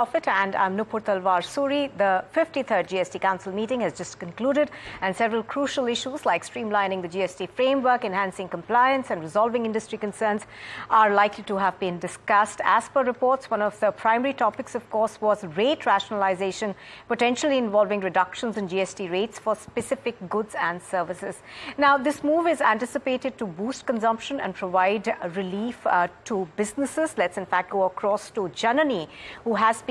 Profit, and I'm Nupur Talwar Suri. The 53rd GST Council meeting has just concluded, and several crucial issues like streamlining the GST framework, enhancing compliance and resolving industry concerns are likely to have been discussed. As per reports, one of the primary topics, of course, was rate rationalization, potentially involving reductions in GST rates for specific goods and services. Now, this move is anticipated to boost consumption and provide relief to businesses. Let's in fact go across to Janani, who has been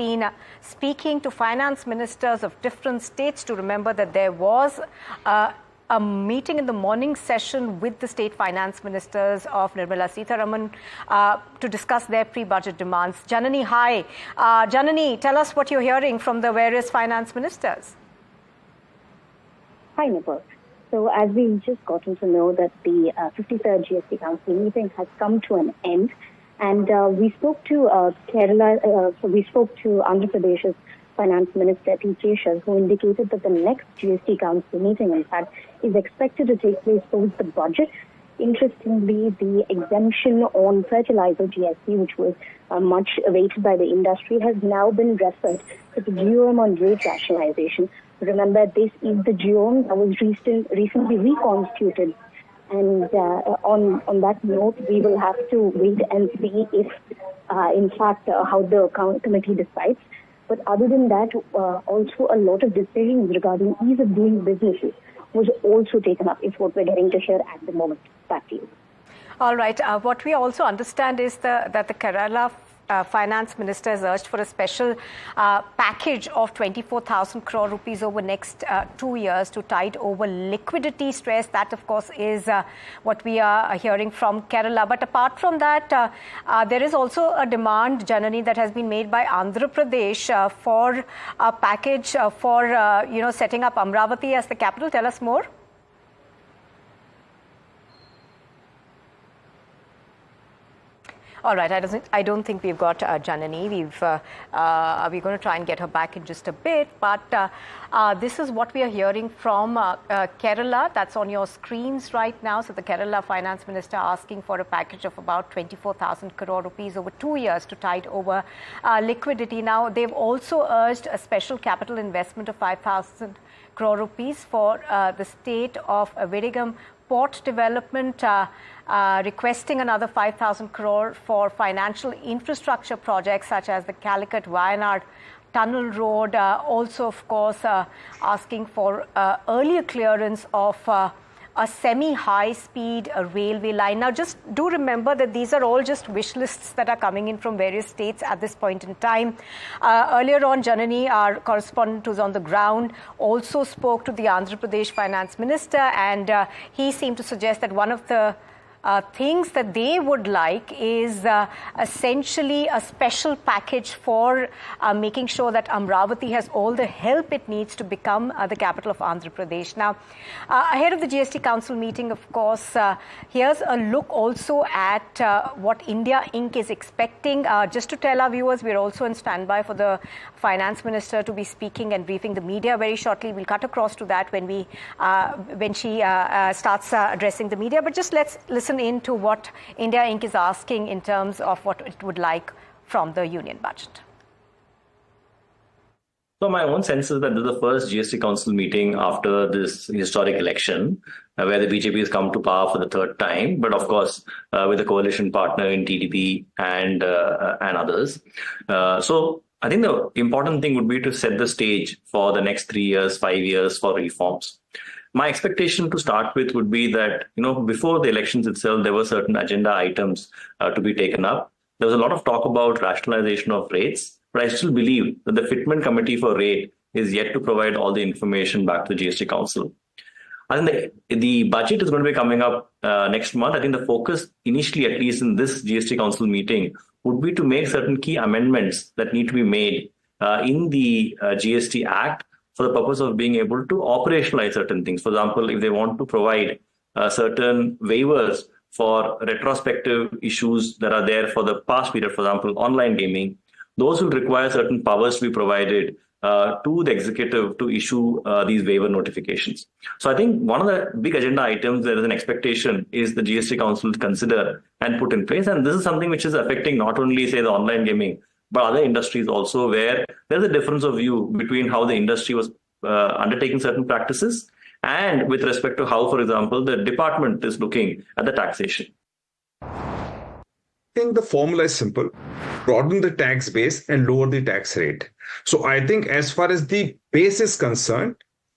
speaking to finance ministers of different states. To remember that there was a meeting in the morning session with the state finance ministers of Nirmala Sitharaman to discuss their pre-budget demands. Janani, hi. Janani, tell us what you're hearing from the various finance ministers. Hi, Nipur. So as we've just gotten to know that the 53rd GST Council meeting has come to an end, and we spoke to we spoke to Andhra Pradesh's Finance Minister T. Keshav, who indicated that the next GST Council meeting, in fact, is expected to take place post the budget. Interestingly, the exemption on fertilizer GST, which was much awaited by the industry, has now been referred to the GOM on rate rationalization. Remember, this is the GOM that was recently reconstituted. And on that note, we will have to wait and see if, in fact, how the committee decides. But other than that, also a lot of decisions regarding ease of doing businesses was also taken up, is what we're getting to hear at the moment. Back to you. All right. What we also understand is that the Kerala finance minister has urged for a special package of 24,000 crore rupees over next 2 years to tide over liquidity stress. That, of course, is what we are hearing from Kerala. But apart from that, there is also a demand, Janani, that has been made by Andhra Pradesh for a package for setting up Amravati as the capital. Tell us more. All right, I don't think we've got Janani. We're going to try and get her back in just a bit. But this is what we are hearing from Kerala. That's on your screens right now. So the Kerala finance minister asking for a package of about 24,000 crore rupees over 2 years to tide over liquidity. Now, they've also urged a special capital investment of 5,000 crore rupees for the state of Virigam port development, requesting another 5,000 crore for financial infrastructure projects such as the Calicut-Wayanad Tunnel Road. Also, of course, asking for earlier clearance of a semi-high-speed railway line. Now, just do remember that these are all just wish lists that are coming in from various states at this point in time. Earlier on, Janani, our correspondent who's on the ground, also spoke to the Andhra Pradesh finance minister, and he seemed to suggest that one of the things that they would like is essentially a special package for making sure that Amravati has all the help it needs to become the capital of Andhra Pradesh. Now, ahead of the GST Council meeting, of course, here's a look also at what India Inc. is expecting. Just to tell our viewers, we're also in standby for the finance minister to be speaking and briefing the media very shortly. We'll cut across to that when she starts addressing the media. But just let's listen into what India Inc. is asking in terms of what it would like from the union budget. So my own sense is that this is the first GST Council meeting after this historic election, where the BJP has come to power for the third time, but of course with a coalition partner in TDP and others. So I think the important thing would be to set the stage for the next 3 years, 5 years for reforms. My expectation to start with would be that, before the elections itself, there were certain agenda items to be taken up. There was a lot of talk about rationalization of rates, but I still believe that the Fitment Committee for Rate is yet to provide all the information back to the GST Council. I think the budget is going to be coming up next month. I think the focus initially, at least in this GST Council meeting, would be to make certain key amendments that need to be made in the GST Act for the purpose of being able to operationalize certain things. For example, if they want to provide certain waivers for retrospective issues that are there for the past period, for example, online gaming, those will require certain powers to be provided to the executive to issue these waiver notifications. So I think one of the big agenda items there is an expectation is the GST Council to consider and put in place. And this is something which is affecting not only, say, the online gaming, but other industries also where there's a difference of view between how the industry was undertaking certain practices and with respect to how, for example, the department is looking at the taxation. I think the formula is simple: broaden the tax base and lower the tax rate. So I think as far as the base is concerned,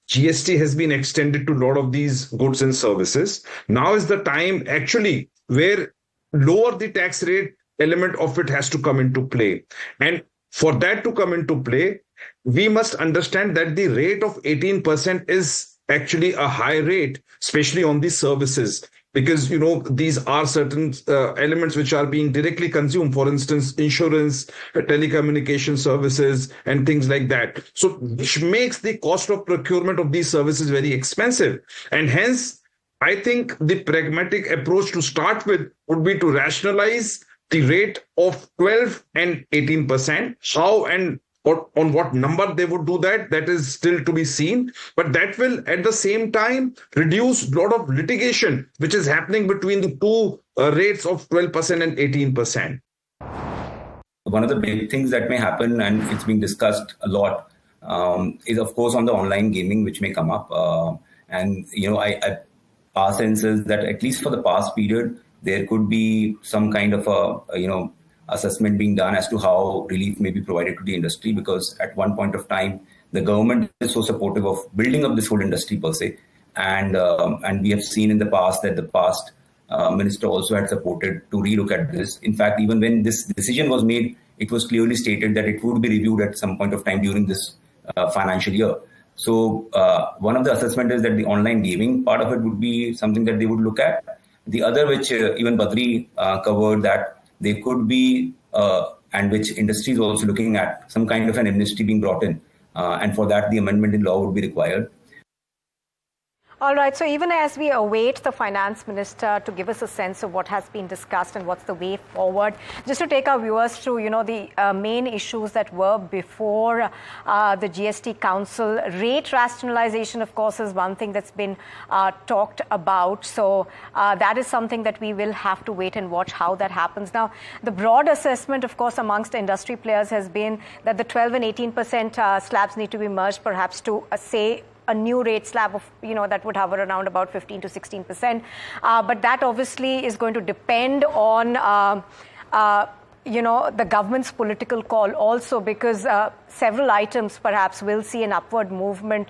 GST has been extended to a lot of these goods and services. Now is the time actually where lower the tax rate element of it has to come into play. And for that to come into play, we must understand that the rate of 18% is actually a high rate, especially on the services, because these are certain elements which are being directly consumed, for instance insurance, telecommunication services and things like that, so which makes the cost of procurement of these services very expensive. And hence I think the pragmatic approach to start with would be to rationalize the rate of 12 and 18%. How and on what number they would do that is still to be seen. But that will at the same time reduce a lot of litigation which is happening between the two rates of 12% and 18%. One of the big things that may happen, and it's being discussed a lot, is of course on the online gaming, which may come up. Our sense is that at least for the past period, there could be some kind of a assessment being done as to how relief may be provided to the industry, because at one point of time the government is so supportive of building up this whole industry per se, and we have seen in the past that the past minister also had supported to relook at this. In fact, even when this decision was made, it was clearly stated that it would be reviewed at some point of time during this financial year. So one of the assessment is that the online gaming part of it would be something that they would look at. The other, which even Badri covered, that they could be, and which industry is also looking at, some kind of an amnesty being brought in. And for that, the amendment in law would be required. All right. So even as we await the finance minister to give us a sense of what has been discussed and what's the way forward, just to take our viewers through, the main issues that were before the GST Council. Rate rationalization, of course, is one thing that's been talked about. So that is something that we will have to wait and watch how that happens. Now, the broad assessment, of course, amongst industry players has been that the 12 and 18% slabs need to be merged, perhaps to say a new rate slab of, that would hover around about 15 to 16%. But that obviously is going to depend on, the government's political call also, because several items perhaps will see an upward movement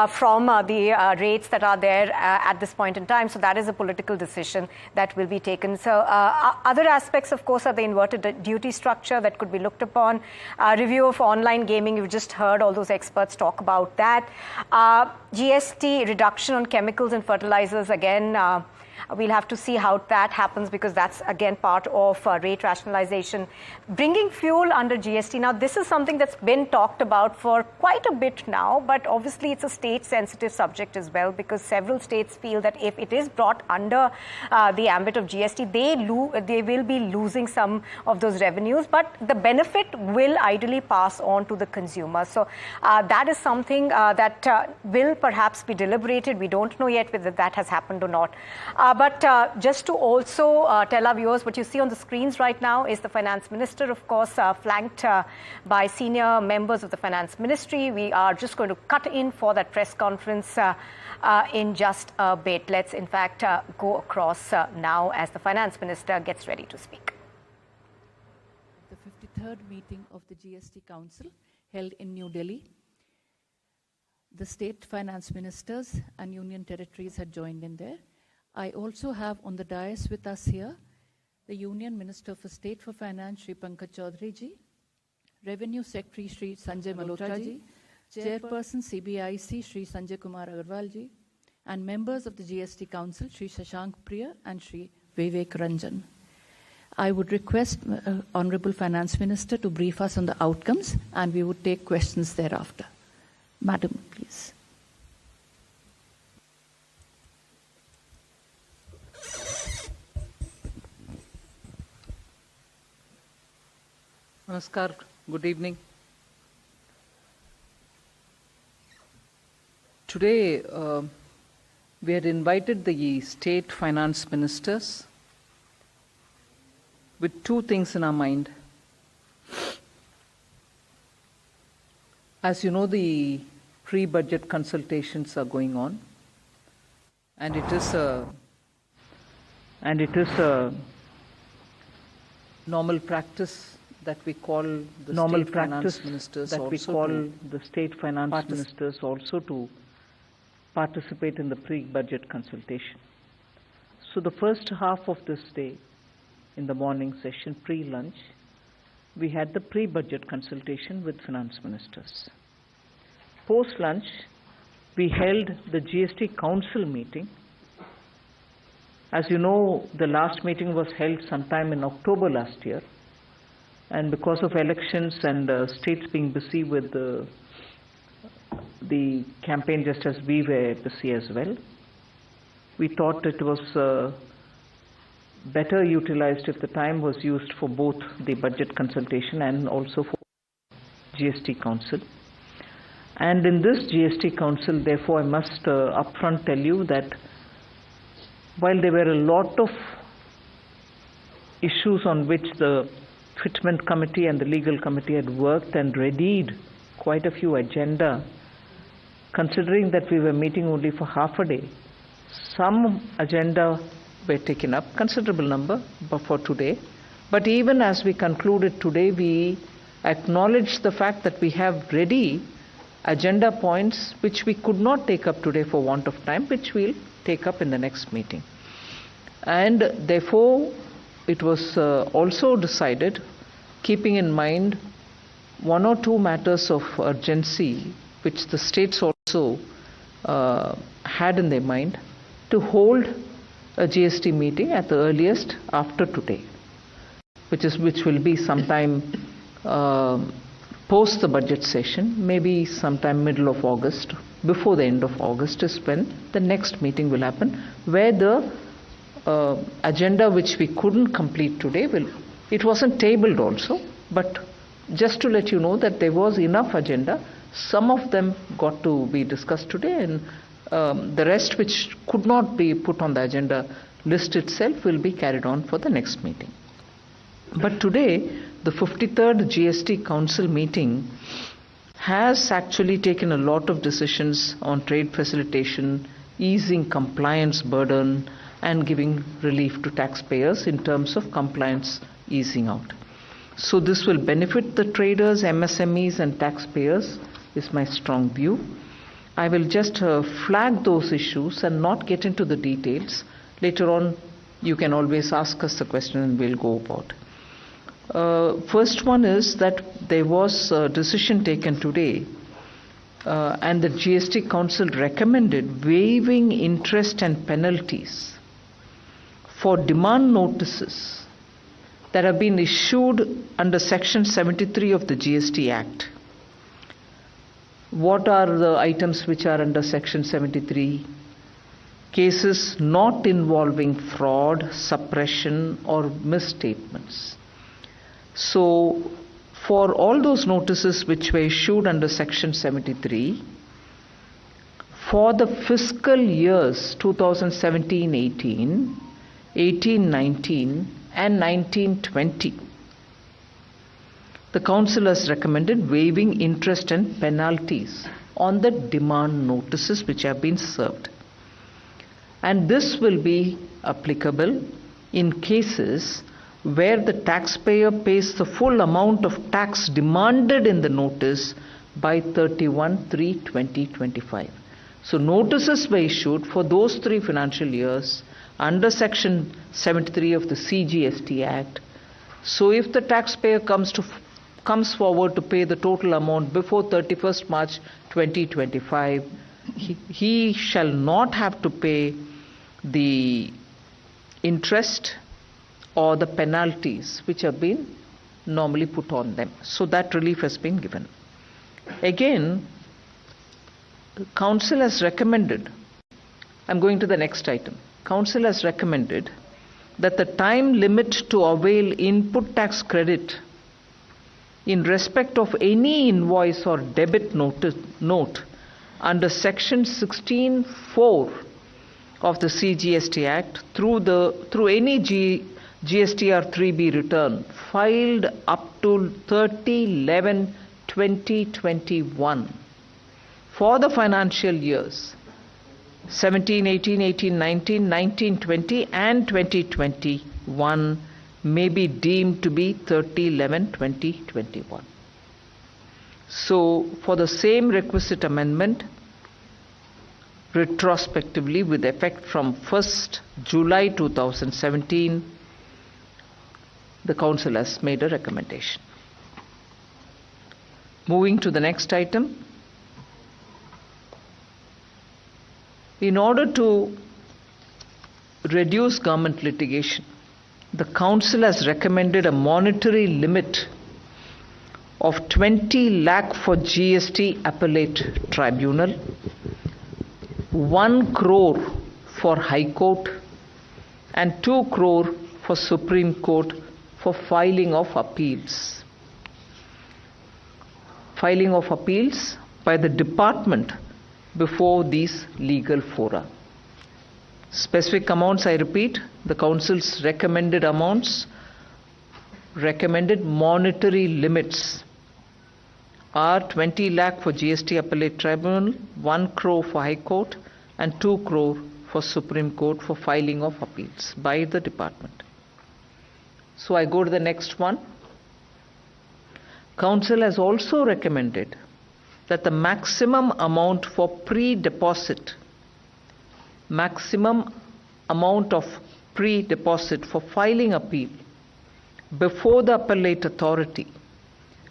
from the rates that are there at this point in time. So that is a political decision that will be taken. So other aspects, of course, are the inverted duty structure that could be looked upon. Review of online gaming, you've just heard all those experts talk about that. GST reduction on chemicals and fertilizers, again, we'll have to see how that happens, because that's, again, part of rate rationalization. Bringing fuel under GST. Now, this is something that's been talked about for quite a bit now, but obviously it's a state-sensitive subject as well, because several states feel that if it is brought under the ambit of GST, they will be losing some of those revenues, but the benefit will ideally pass on to the consumer. So that is something that will perhaps be deliberated. We don't know yet whether that has happened or not. But just to also tell our viewers, what you see on the screens right now is the finance minister, of course, flanked by senior members of the finance ministry. We are just going to cut in for that press conference in just a bit. Let's, in fact, go across now as the finance minister gets ready to speak. The 53rd meeting of the GST Council held in New Delhi. The state finance ministers and union territories had joined in there. I also have on the dais with us here the Union Minister for State for Finance, Shri Pankaj Chaudhary ji, Revenue Secretary, Shri Sanjay Malhotra ji, Chairperson CBIC, Shri Sanjay Kumar Agarwal ji, and members of the GST Council, Shri Shashank Priya and Shri Vivek Ranjan. I would request Honorable Finance Minister to brief us on the outcomes, and we would take questions thereafter. Madam, please. Namaskar, good evening. Today, we had invited the state finance ministers with two things in our mind. As you know, the pre-budget consultations are going on, and it is a normal practice that we call the state finance ministers also to participate in the pre-budget consultation. So the first half of this day, in the morning session, pre-lunch, we had the pre-budget consultation with finance ministers. Post-lunch, we held the GST Council meeting. As you know, the last meeting was held sometime in October last year, and because of elections and states being busy with the campaign, just as we were busy as well, we thought it was better utilized if the time was used for both the budget consultation and also for GST Council. And in this GST Council, therefore, I must upfront tell you that while there were a lot of issues on which the Fitment Committee and the Legal Committee had worked and readied quite a few agenda, considering that we were meeting only for half a day, some agenda were taken up, considerable number for today. But even as we concluded today, we acknowledged the fact that we have ready agenda points which we could not take up today for want of time, which we'll take up in the next meeting. And therefore, it was also decided, keeping in mind one or two matters of urgency which the states also had in their mind, to hold a GST meeting at the earliest after today, which will be sometime post the budget session, maybe sometime middle of August. Before the end of August is when the next meeting will happen, where the agenda which we couldn't complete today it wasn't tabled also, but just to let you know that there was enough agenda. Some of them got to be discussed today, and the rest which could not be put on the agenda list itself will be carried on for the next meeting. But today, the 53rd GST Council meeting has actually taken a lot of decisions on trade facilitation, easing compliance burden, and giving relief to taxpayers in terms of compliance easing out. So this will benefit the traders, MSMEs, and taxpayers, is my strong view. I will just flag those issues and not get into the details. Later on, you can always ask us the question and we'll go about. First one is that there was a decision taken today and the GST Council recommended waiving interest and penalties for demand notices that have been issued under Section 73 of the GST Act. What are the items which are under Section 73? Cases not involving fraud, suppression, or misstatements. So, for all those notices which were issued under Section 73, for the fiscal years 2017-18, 18-19, and 19-20, the Council has recommended waiving interest and penalties on the demand notices which have been served. And this will be applicable in cases where the taxpayer pays the full amount of tax demanded in the notice by 31/3/2025. So notices were issued for those 3 financial years under Section 73 of the CGST Act. So if the taxpayer comes forward to pay the total amount before 31st March 2025, he shall not have to pay the interest or the penalties which have been normally put on them. So that relief has been given. Again, the Council has recommended, I'm going to the next item. Council has recommended that the time limit to avail input tax credit in respect of any invoice or debit note under Section 16(4) of the CGST Act through any GSTR 3B return filed up to 30/11/20 2021 for the financial years 17, 18, 18, 19, 19, 20 and 2021 may be deemed to be 30/11/2021. So for the same requisite amendment, retrospectively with effect from 1st July 2017, the Council has made a recommendation. Moving to the next item. In order to reduce government litigation, the Council has recommended a monetary limit of 20 lakh for GST Appellate Tribunal, 1 crore for High Court, and 2 crore for Supreme Court for filing of appeals. Filing of appeals by the department before these legal fora. Specific amounts, I repeat, the Council's recommended amounts, recommended monetary limits are 20 lakh for GST Appellate Tribunal, 1 crore for High Court, and 2 crore for Supreme Court for filing of appeals by the department. So I go to the next one. Council has also recommended that the maximum amount for pre-deposit, maximum amount of pre-deposit for filing appeal before the appellate authority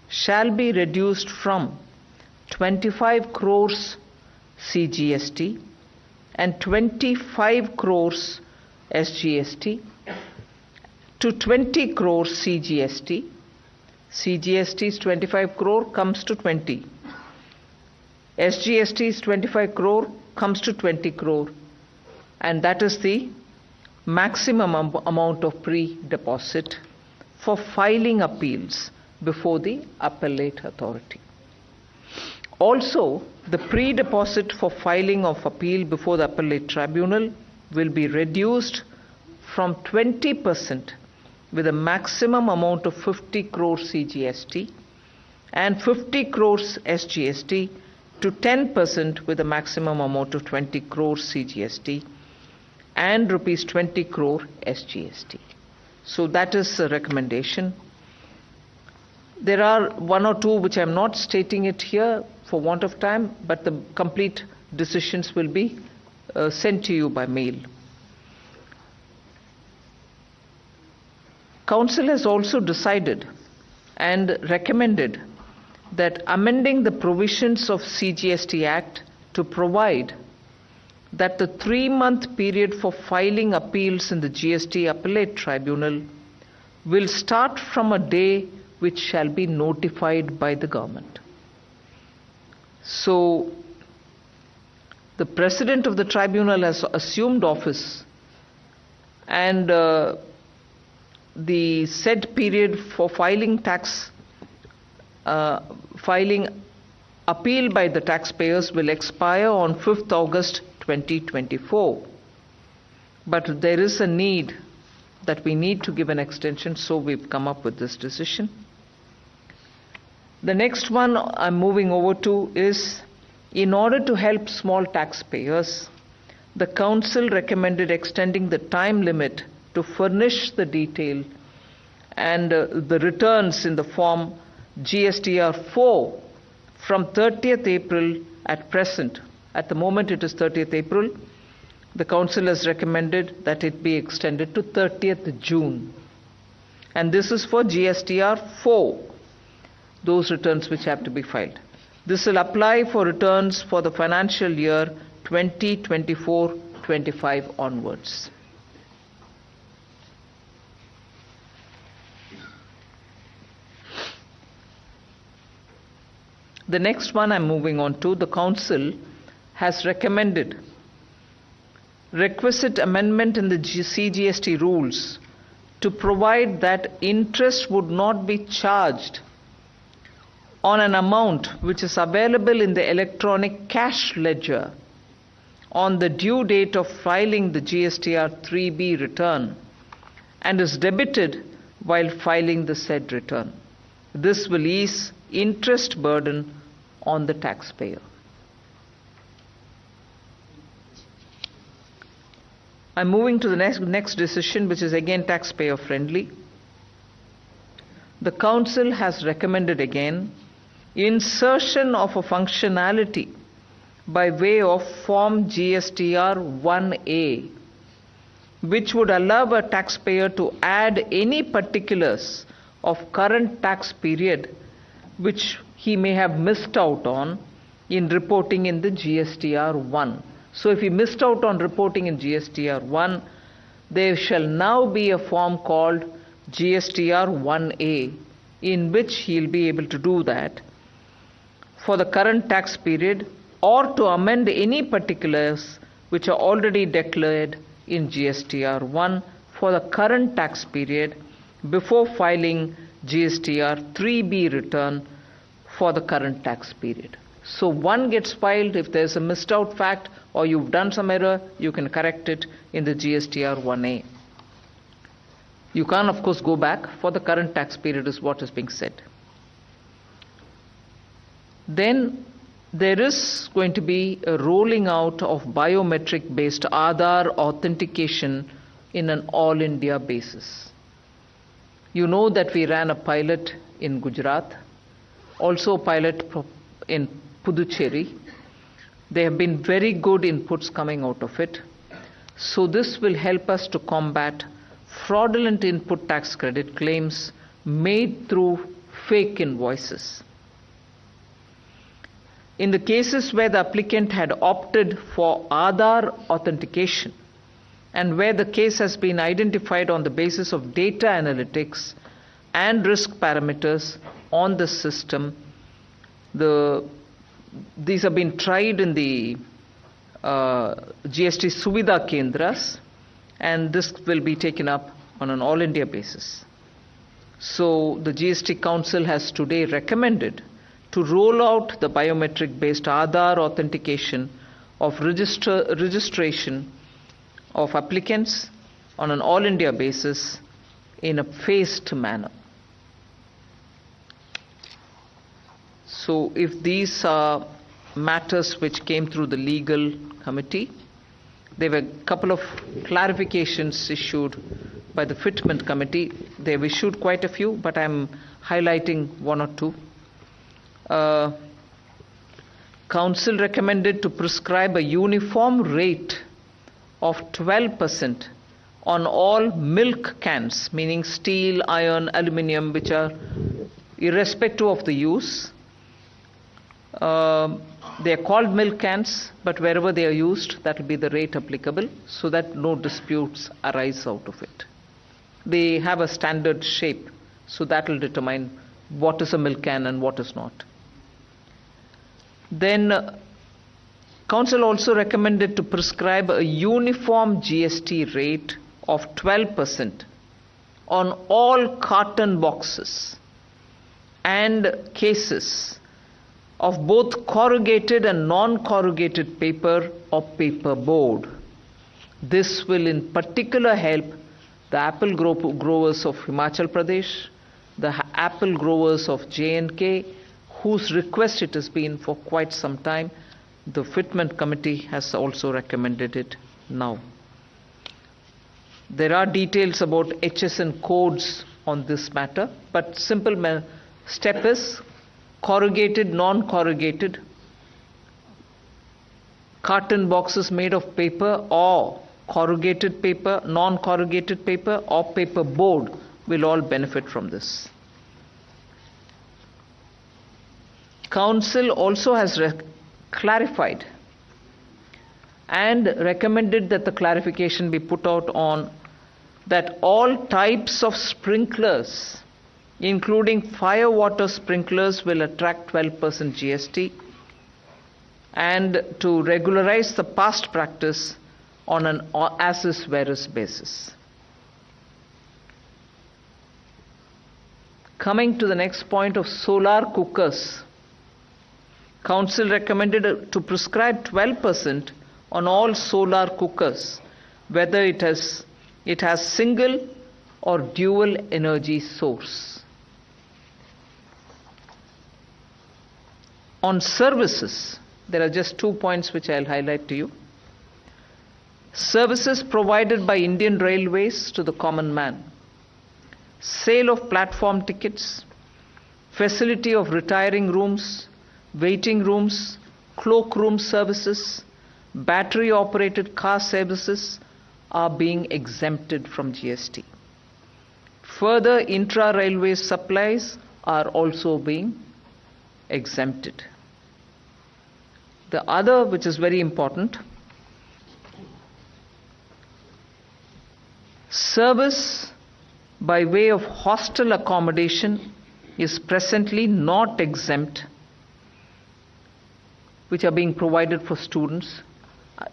shall be reduced from 25 crores CGST and 25 crores SGST to 20 crores CGST. CGST is 25 crore, comes to 20. SGST is 25 crore, comes to 20 crore. And that is the maximum amount of pre-deposit for filing appeals before the appellate authority. Also, the pre-deposit for filing of appeal before the appellate tribunal will be reduced from 20% with a maximum amount of 50 crore CGST and 50 crores SGST to 10% with a maximum amount of 20 crore CGST and rupees 20 crore SGST. So that is a recommendation. There are one or two which I am not stating it here for want of time, but the complete decisions will be sent to you by mail. Council has also decided and recommended that amending the provisions of CGST Act to provide that the 3-month period for filing appeals in the GST Appellate Tribunal will start from a day which shall be notified by the government. So, the President of the Tribunal has assumed office, and the said period for filing filing appeal by the taxpayers will expire on 5th August 2024. But there is a need that we need to give an extension, so we've come up with this decision. The next one I'm moving over to is, in order to help small taxpayers, the Council recommended extending the time limit to furnish the detail and the returns in the form GSTR 4 from 30th April at present. At the moment it is 30th April. The Council has recommended that it be extended to 30th June. And this is for GSTR 4, those returns which have to be filed. This will apply for returns for the financial year 2024-25 onwards. The next one I'm moving on to, the Council has recommended requisite amendment in the CGST rules to provide that interest would not be charged on an amount which is available in the electronic cash ledger on the due date of filing the GSTR 3B return and is debited while filing the said return. This will ease interest burden on the taxpayer. I'm moving to the next decision, which is again taxpayer friendly. The Council has recommended again insertion of a functionality by way of Form GSTR 1A, which would allow a taxpayer to add any particulars of current tax period which he may have missed out on in reporting in the GSTR 1. So if he missed out on reporting in GSTR 1, there shall now be a form called GSTR 1A in which he'll be able to do that for the current tax period or to amend any particulars which are already declared in GSTR 1 for the current tax period before filing GSTR 3B return for the current tax period. So one gets filed if there's a missed out fact or you've done some error, you can correct it in the GSTR 1A. You can't, of course, go back for the current tax period is what is being said. Then there is going to be a rolling out of biometric-based Aadhaar authentication in an all-India basis. You know that we ran a pilot in Gujarat, also a pilot in Puducherry. There have been very good inputs coming out of it. So this will help us to combat fraudulent input tax credit claims made through fake invoices. In the cases where the applicant had opted for Aadhaar authentication and where the case has been identified on the basis of data analytics and risk parameters on the system, these have been tried in the GST Suvidha Kendras, and this will be taken up on an all-India basis. So the GST Council has today recommended to roll out the biometric-based Aadhaar authentication of registration of applicants on an all-India basis in a phased manner. So if these are matters which came through the legal committee, there were a couple of clarifications issued by the Fitment committee. They've issued quite a few, but I'm highlighting one or two. Council recommended to prescribe a uniform rate of 12% on all milk cans, meaning steel, iron, aluminium, which are irrespective of the use. They are called milk cans, but wherever they are used, that will be the rate applicable so that no disputes arise out of it. They have a standard shape, so that will determine what is a milk can and what is not. Then Council also recommended to prescribe a uniform GST rate of 12% on all carton boxes and cases of both corrugated and non-corrugated paper or paper board. This will in particular help the apple growers of Himachal Pradesh, the apple growers of J&K, whose request it has been for quite some time. The Fitment committee has also recommended it now. There are details about HSN codes on this matter, but simple step is corrugated, non-corrugated, carton boxes made of paper or corrugated paper, non-corrugated paper or paper board will all benefit from this. Council also has clarified and recommended that the clarification be put out on that all types of sprinklers, including fire water sprinklers, will attract 12% GST, and to regularize the past practice on an as-is whereas basis. Coming to the next point of solar cookers, Council recommended to prescribe 12% on all solar cookers, whether it has single or dual energy source. On services, there are just 2 points which I'll highlight to you. Services provided by Indian Railways to the common man, sale of platform tickets, facility of retiring rooms, waiting rooms, cloakroom services, battery operated car services are being exempted from GST. Further, intra-railway supplies are also being exempted. The other, which is very important, service by way of hostel accommodation is presently not exempt, which are being provided for students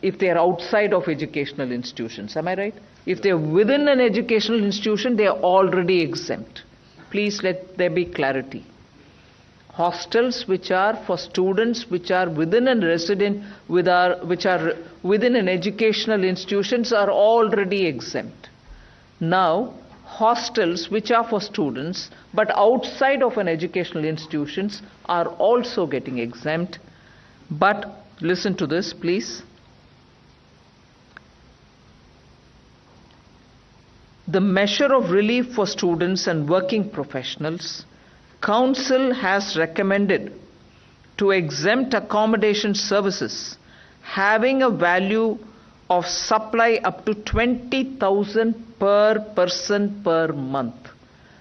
if they are outside of educational institutions. Am I right? If they are within an educational institution, they are already exempt. Please let there be clarity. Hostels which are for students which are within a which are within an educational institutions are already exempt. Now, hostels which are for students but outside of an educational institutions are also getting exempt. But listen to this, please. The measure of relief for students and working professionals, Council has recommended to exempt accommodation services having a value of supply up to 20,000 per person per month.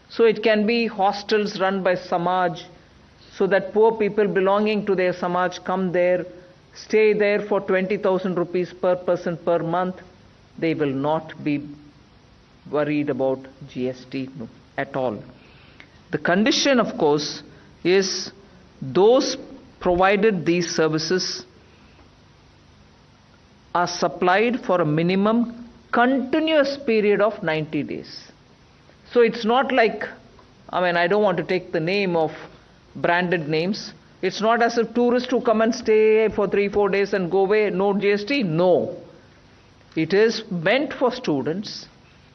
So it can be hostels run by Samaj, so that poor people belonging to their Samaj come there, stay there for 20,000 rupees per person per month. They will not be worried about GST at all. The condition, of course, is those provided these services are supplied for a minimum continuous period of 90 days. So it's not like, I don't want to take the name of branded names. It's not as if tourists who come and stay for 3-4 days and go away, no GST. No. It is meant for students,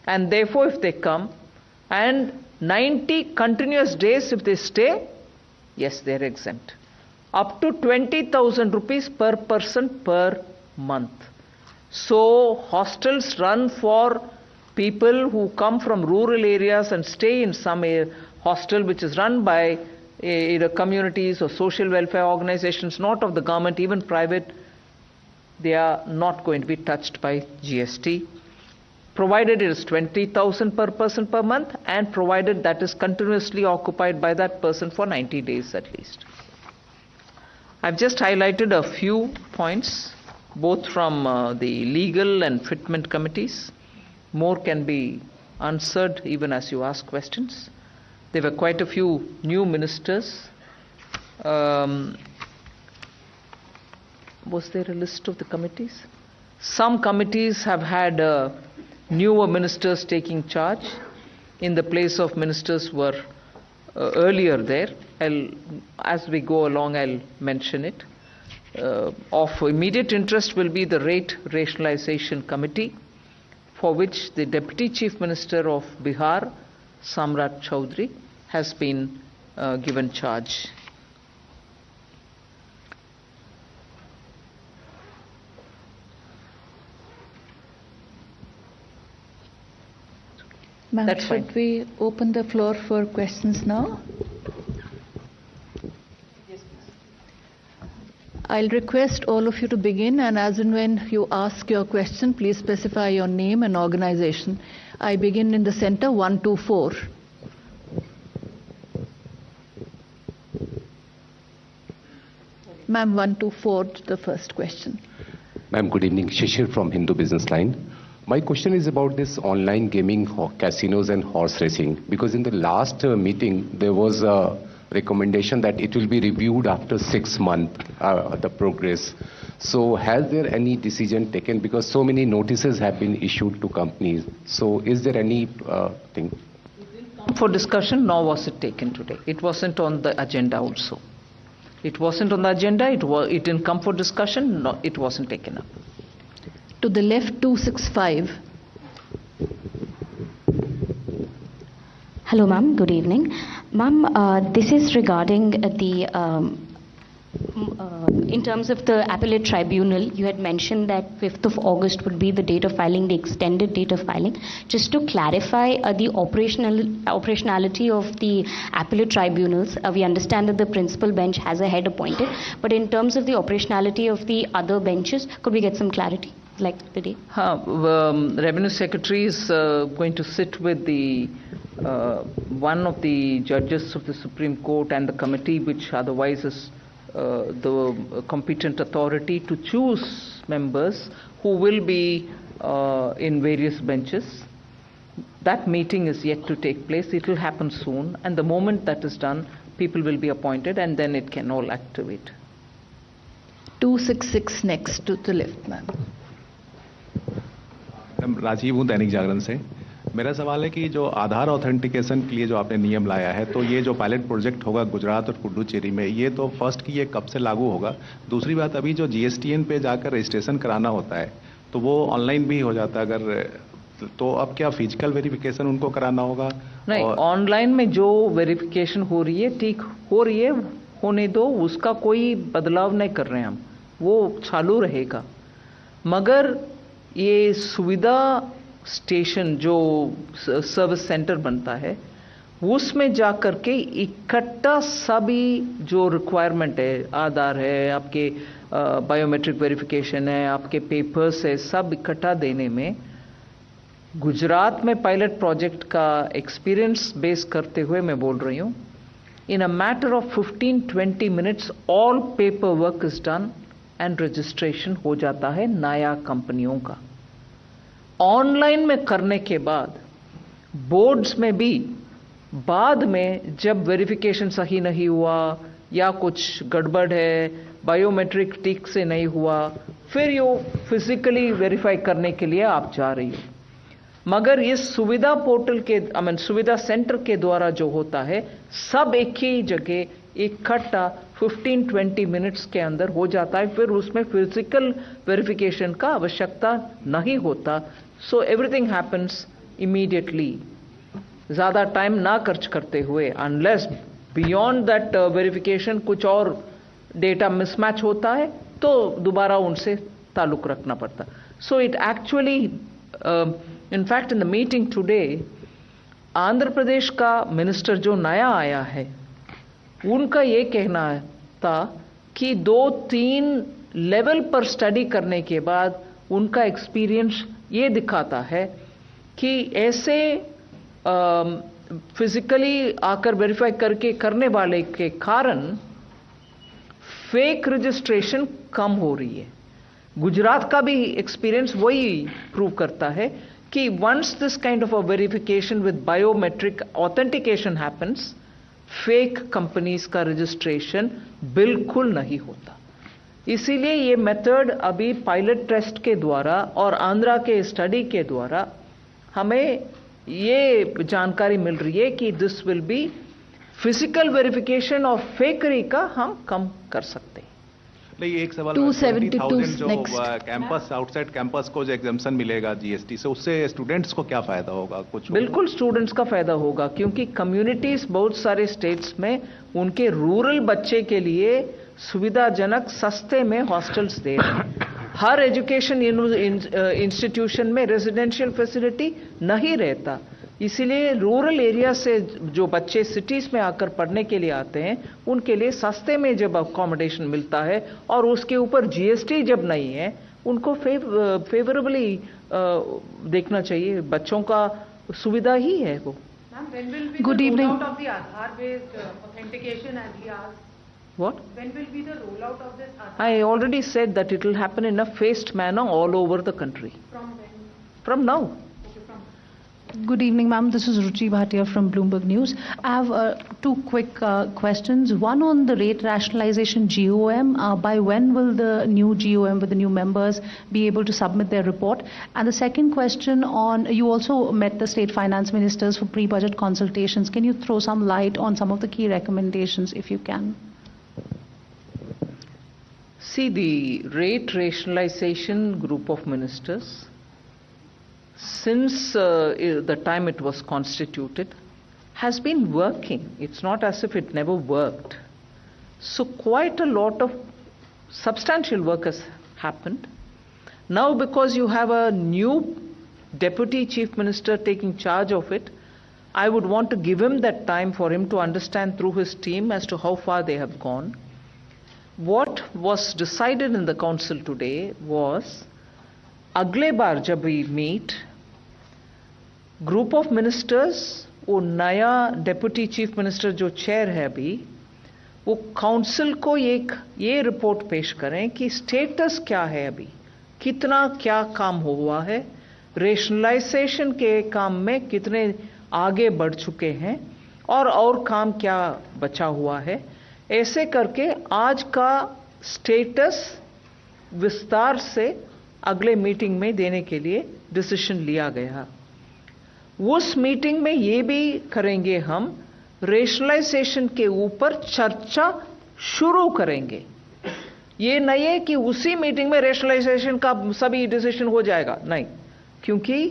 and therefore if they come and 90 continuous days if they stay, yes, they're exempt. Up to 20,000 rupees per person per month. So hostels run for people who come from rural areas and stay in some hostel which is run by either communities or social welfare organizations, not of the government, even private. They are not going to be touched by GST, provided it is 20,000 per person per month and provided that is continuously occupied by that person for 90 days at least. I've just highlighted a few points, both from the legal and fitment committees. More can be answered even as you ask questions. There were quite a few new ministers. Was there a list of the committees? Some committees have had newer ministers taking charge in the place of ministers who were earlier there. As we go along, I'll mention it. Of immediate interest will be the Rate Rationalization Committee, for which the Deputy Chief Minister of Bihar, Samrat Chaudhary, has been given charge. Ma'am, should we open the floor for questions now? Yes, please. I'll request all of you to begin, and as and when you ask your question, please specify your name and organization. I begin in the center, 124. Ma'am, 124, the first question. Ma'am, good evening. Shishir from Hindu Business Line. My question is about this online gaming, casinos and horse racing, because in the last meeting there was a recommendation that it will be reviewed after 6 months, the progress. So has there any decision taken, because so many notices have been issued to companies? So is there any thing? It didn't come for discussion, nor was it taken today. It wasn't on the agenda also. It wasn't on the agenda, it didn't come for discussion, no, it wasn't taken up. To the left, 265. Hello, ma'am. Good evening. Ma'am, this is regarding the in terms of the appellate tribunal, you had mentioned that 5th of August would be the date of filing, the extended date of filing. Just to clarify the operationality of the appellate tribunals, we understand that the principal bench has a head appointed, but in terms of the operationality of the other benches, could we get some clarity? Like the day? Revenue Secretary is going to sit with the one of the judges of the Supreme Court and the committee, which otherwise is the competent authority to choose members who will be in various benches. That meeting is yet to take place. It will happen soon, and the moment that is done, people will be appointed, and then it can all activate. 266 next to the left, ma'am. Rajiv हूँ दैनिक जागरण से। मेरा सवाल है कि जो आधार authentication के लिए जो आपने नियम लाया है, तो ये जो पायलट प्रोजेक्ट होगा गुजरात और पुडुचेरी में, ये तो फर्स्ट की ये कब से लागू होगा? दूसरी बात, अभी जो GSTN पे जाकर रजिस्ट्रेशन कराना होता है तो वो ऑनलाइन भी हो जाता है, अगर तो अब क्या फिजिकल वेरिफिकेशन उनको कराना होगा? नहीं, ऑनलाइन में जो वेरिफिकेशन हो रही है ठीक हो रही है, होने दो, उसका कोई बदलाव नहीं कर रहे हैं हम, वो चालू रहेगा। मगर ये सुविधा स्टेशन जो सर्विस सेंटर बनता है, उसमें जाकर के इकट्ठा सभी जो रिक्वायरमेंट है, आधार है, आपके बायोमेट्रिक वेरिफिकेशन है, आपके पेपर्स है, सब इकट्ठा देने में गुजरात में पायलट प्रोजेक्ट का एक्सपीरियंस बेस करते हुए मैं बोल रही हूँ, in a matter of 15-20 minutes all paper work is done and registration हो जाता है नया कंपनियों का। ऑनलाइन में करने के बाद बोर्ड्स में भी बाद में जब वेरिफिकेशन सही नहीं हुआ या कुछ गड़बड़ है, बायोमेट्रिक टिक से नहीं हुआ, फिर ये फिजिकली वेरीफाई करने के लिए आप जा रही हो। मगर इस सुविधा पोर्टल के सुविधा सेंटर के द्वारा जो होता है, सब एक ही जगह इकट्ठा 15-20 मिनट्स के अंदर हो जाता है, फिर उसमें फिजिकल वेरिफिकेशन का आवश्यकता नहीं होता। सो एवरीथिंग हैपन्स इमीडिएटली, ज़्यादा टाइम ना खर्च करते हुए, अनलेस बियॉन्ड दैट वेरिफिकेशन कुछ और डेटा मिसमैच होता है तो दोबारा उनसे ताल्लुक रखना पड़ता। So it actually, in fact in the meeting today, Andhra Pradesh का मिनिस्टर जो नया आया है, उनका ये कहना था कि 2-3 लेवल पर स्टडी करने के बाद उनका एक्सपीरियंस ये दिखाता है कि ऐसे फिजिकली आकर वेरीफाई करके करने वाले के कारण फेक रजिस्ट्रेशन कम हो रही है। गुजरात का भी एक्सपीरियंस वही प्रूव करता है कि once this kind of a verification with biometric authentication happens, fake companies का रजिस्ट्रेशन बिल्कुल नहीं होता। इसीलिए ये मेथड अभी पायलट टेस्ट के द्वारा और आंध्रा के स्टडी के द्वारा हमें ये जानकारी मिल रही है कि this will be physical verification of फेकरी का हम कम कर सकते हैं। नहीं, एक सवाल, 272 जो कैंपस आउटसाइड कैंपस को जो एग्जाम्पशन मिलेगा GST से, उससे स्टूडेंट्स को क्या फायदा होगा? कुछ बिल्कुल स्टूडेंट्स का फायदा होगा, क्योंकि कम्युनिटीज बहुत सारे स्टेट्स में उनके रूरल बच्चे के लिए सुविधाजनक सस्ते में हॉस्टल्स दे रहे हैं। हर एजुकेशन इंस्टीट्यूशन में रेजिडेंशियल फैसिलिटी नहीं रहता, इसीलिए रूरल एरिया से जो बच्चे सिटीज में आकर पढ़ने के लिए आते हैं, उनके लिए सस्ते में जब अकोमोडेशन मिलता है और उसके ऊपर GST जब नहीं है, उनको फेवरेबली देखना चाहिए। बच्चों का सुविधा ही है वो। Good evening. Rollout of the Aadhaar-based authentication as he asked. What? When will be the rollout of this Aadhaar? I already said that it will happen in a phased manner all over the country. From when? From now. Okay, from. Good evening, ma'am. This is Ruchi Bhatia from Bloomberg News. I have 2 quick questions. One on the rate rationalization GOM. By when will the new GOM with the new members be able to submit their report? And the second question on, you also met the state finance ministers for pre-budget consultations. Can you throw some light on some of the key recommendations if you can? See, the rate rationalization group of ministers, since the time it was constituted, has been working. It's not as if it never worked. So quite a lot of substantial work has happened. Now, because you have a new Deputy Chief Minister taking charge of it, I would want to give him that time for him to understand through his team as to how far they have gone. What was decided in the council today was, अगले बार जब we meet, group of ministers, वो नया Deputy Chief Minister जो chair है अभी, वो council को ये रिपोर्ट पेश करें कि स्टेटस क्या है अभी, कितना क्या काम हुआ है, रेशनलाइजेशन के काम में कितने आगे बढ़ चुके हैं और काम क्या बचा हुआ है. ऐसे करके आज का स्टेटस विस्तार से अगले मीटिंग में देने के लिए डिसीजन लिया गया. उस मीटिंग में ये भी करेंगे, हम रेशनलाइजेशन के ऊपर चर्चा शुरू करेंगे. ये नहीं है कि उसी मीटिंग में रेशनलाइजेशन का सभी डिसीजन हो जाएगा, नहीं, क्योंकि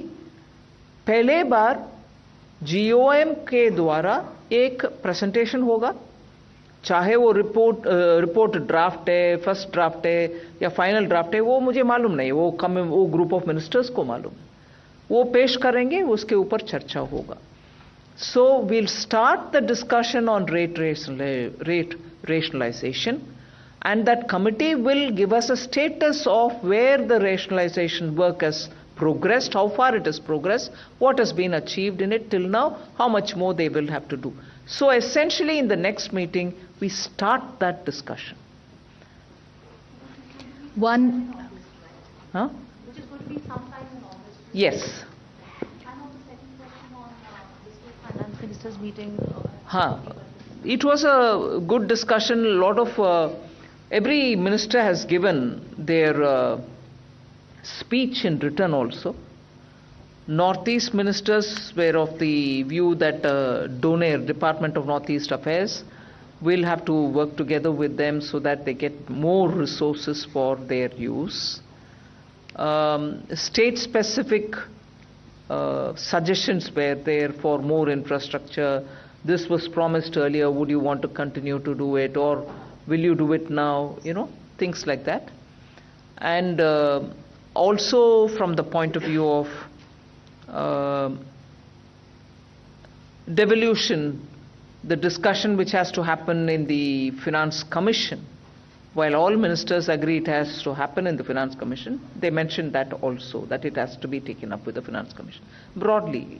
पहले बार जीओएम के द्वारा एक प्रेजेंटेशन होगा, चाहे वो रिपोर्ट ड्राफ्ट है, फर्स्ट ड्राफ्ट है या फाइनल ड्राफ्ट है, वो मुझे मालूम नहीं, वो ग्रुप ऑफ मिनिस्टर्स को मालूम. वो पेश करेंगे, उसके ऊपर चर्चा होगा. So we'll start the discussion on rate rationalization, and that committee will give us a status of where the rationalization work has progressed, how far it has progressed, what has been achieved in it till now, how much more they will have to do. So essentially in the next meeting, we start that discussion. Huh? Which is going to be sometime in August. Yes. Ministers meeting. It was a good discussion. A lot of every minister has given their speech in written also. Northeast ministers were of the view that Department of Northeast Affairs will have to work together with them so that they get more resources for their use. State-specific suggestions were there for more infrastructure. This was promised earlier. Would you want to continue to do it, or will you do it now? Things like that. And also from the point of view of devolution, the discussion which has to happen in the Finance Commission. While all ministers agree it has to happen in the Finance Commission, they mentioned that also, that it has to be taken up with the Finance Commission. Broadly.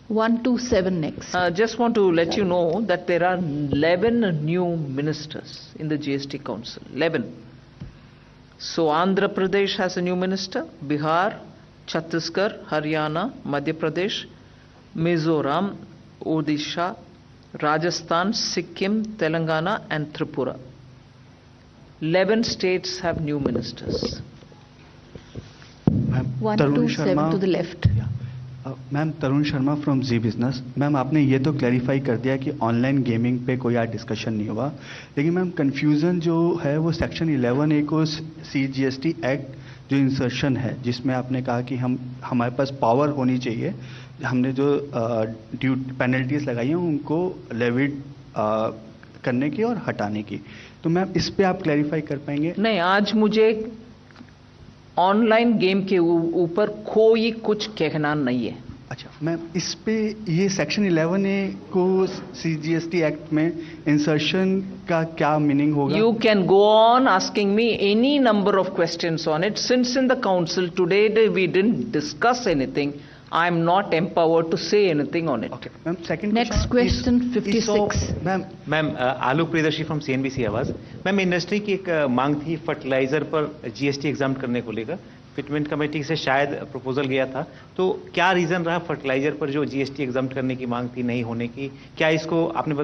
127 next. Just want to let you know that there are 11 new ministers in the GST Council. 11. So Andhra Pradesh has a new minister, Bihar, Chhattisgarh, Haryana, Madhya Pradesh, Mizoram, Odisha, Rajasthan, Sikkim, Telangana and Tripura. 11 states have new ministers. 127 to the left. Ma'am Tarun Sharma from Zee business. Ma'am आपने ये तो clarify कर दिया कि online gaming पे कोई आज discussion नहीं हुआ, लेकिन मैम कंफ्यूजन जो है वो सेक्शन 11A को CGST एक्ट जो इंसर्शन है, जिसमें आपने कहा कि हमारे पास पावर होनी चाहिए, हमने जो पेनल्टीज लगाई हैं उनको लेविड करने की और हटाने की. तो मैम इस पे आप क्लैरिफाई कर पाएंगे? नहीं, आज मुझे ऑनलाइन गेम के ऊपर कोई कुछ कहना नहीं है. अच्छा मैम, इस पे ये सेक्शन 11A को CGST एक्ट में इंसर्शन का क्या मीनिंग होगा? You can go on asking me any number of questions on it. Since in the council today we didn't discuss anything, I am not empowered to say anything on it. Okay, ma'am. Second next question 56. Ma'am Alok Priyadarshi from CNBC आवाज. Ma'am industry की एक मांग थी fertiliser पर GST exam करने को लेकर. Fitment committee से शायद प्रपोजल गया था, तो क्या रीजन रहा फर्टिलाइजर पर जो GST एग्जाम करने की मांग थी नहीं होने की? क्या इसको आपने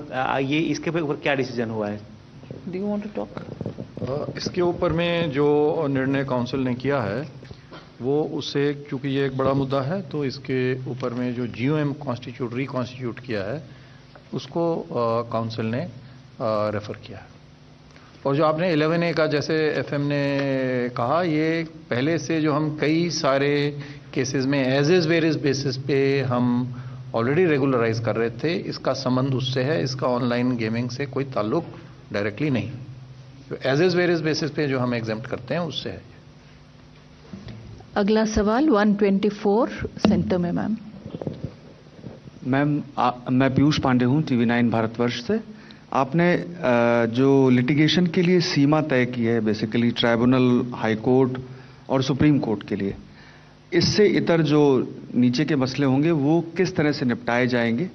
ये इसके ऊपर क्या डिसीजन हुआ है? Do you want to talk? इसके ऊपर में जो निर्णय काउंसिल ने किया है वो उससे, क्योंकि ये एक बड़ा मुद्दा है, तो इसके ऊपर में जो GOM रिकॉन्स्टिट्यूट किया है उसको काउंसिल ने रेफर किया है. और जो आपने 11A का जैसे FM ने कहा, ये पहले से जो हम कई सारे केसेस में as is where is basis पे हम ऑलरेडी रेगुलराइज कर रहे थे. इसका संबंध उससे है, इसका ऑनलाइन गेमिंग से कोई ताल्लुक डायरेक्टली नहीं. एज एज वेरियस बेसिस पे जो हम एग्जाम्प्ट करते हैं उससे है। अगला सवाल 124 सेंटर में मैम। मैम मैं पीयूष पांडे हूँ TV9 भारतवर्ष से। आपने जो लिटिगेशन के लिए सीमा तय की है बेसिकली ट्राइब्यूनल, हाई कोर्ट और सुप्रीम कोर्ट के लिए, इससे इतर जो नीचे के मसले होंगे वो किस तरह से निपटाए जाएंगे?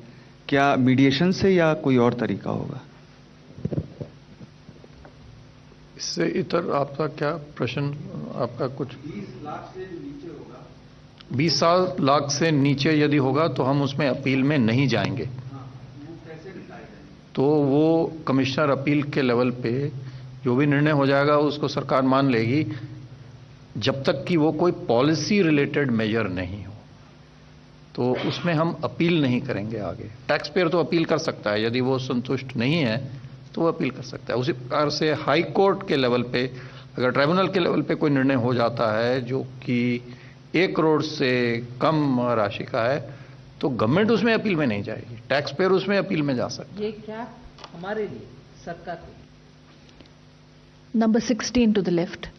क्या मीडिएशन से या कोई और तरीका होगा? इससे इतर आपका क्या प्रश्न? आपका कुछ 20 लाख से नीचे होगा। 20 लाख से नीचे यदि होगा तो हम उसमें अपील में नहीं जाएंगे। तो वो कमिश्नर अपील के लेवल पे जो भी निर्णय हो जाएगा उसको सरकार मान लेगी, जब तक कि वो कोई पॉलिसी रिलेटेड मेजर नहीं हो तो उसमें हम अपील नहीं करेंगे आगे। टैक्स पेयर तो अपील कर सकता है, यदि वो संतुष्ट नहीं है तो वो अपील कर सकता है। उसी प्रकार से हाई कोर्ट के लेवल पे, अगर ट्राइब्यूनल के लेवल पे कोई निर्णय हो जाता है जो कि 1 करोड़ से कम राशि का है तो गवर्नमेंट उसमें अपील में नहीं जाएगी, टैक्स पेयर उसमें अपील में जा सकता है। ये क्या हमारे लिए सरकार को। Number 16 to the left.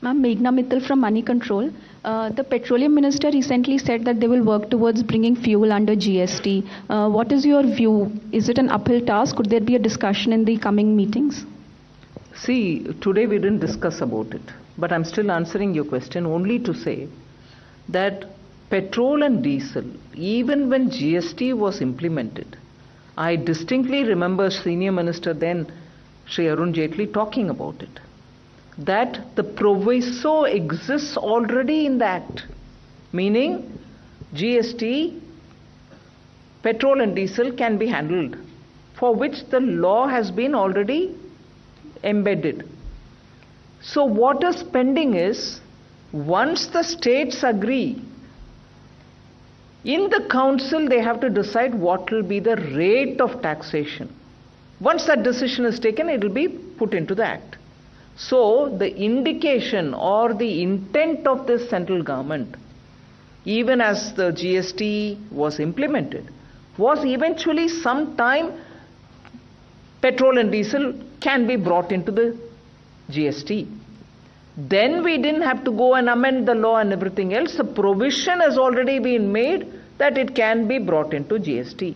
Ma'am, Meghna Mittal from Money Control. The Petroleum Minister recently said that they will work towards bringing fuel under GST. What is your view? Is it an uphill task? Could there be a discussion in the coming meetings? See, today we didn't discuss about it, but I'm still answering your question only to say that petrol and diesel, even when GST was implemented, I distinctly remember Senior Minister then, Shri Arun Jaitley, talking about it, that the proviso exists already in the Act, meaning GST, petrol and diesel can be handled, for which the law has been already embedded. So what is pending is, once the states agree, in the council they have to decide what will be the rate of taxation. Once that decision is taken, it will be put into the Act. So the indication or the intent of this central government, even as the GST was implemented, was eventually sometime petrol and diesel can be brought into the GST. Then we didn't have to go and amend the law and everything else. The provision has already been made that it can be brought into GST.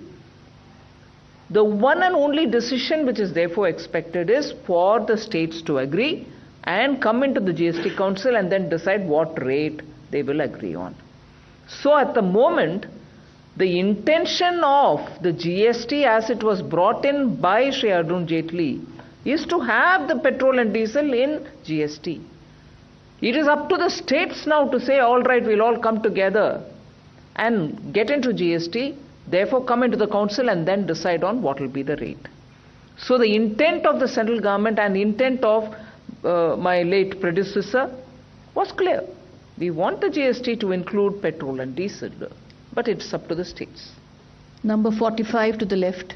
The one and only decision which is therefore expected is for the states to agree and come into the GST Council and then decide what rate they will agree on. So at the moment, the intention of the GST as it was brought in by Shri Arun Jaitley is to have the petrol and diesel in GST. It is up to the states now to say, all right, we'll all come together and get into GST, therefore come into the council and then decide on what will be the rate. So the intent of the central government and the intent of my late predecessor was clear. We want the GST to include petrol and diesel, but it's up to the states. Number 45 to the left.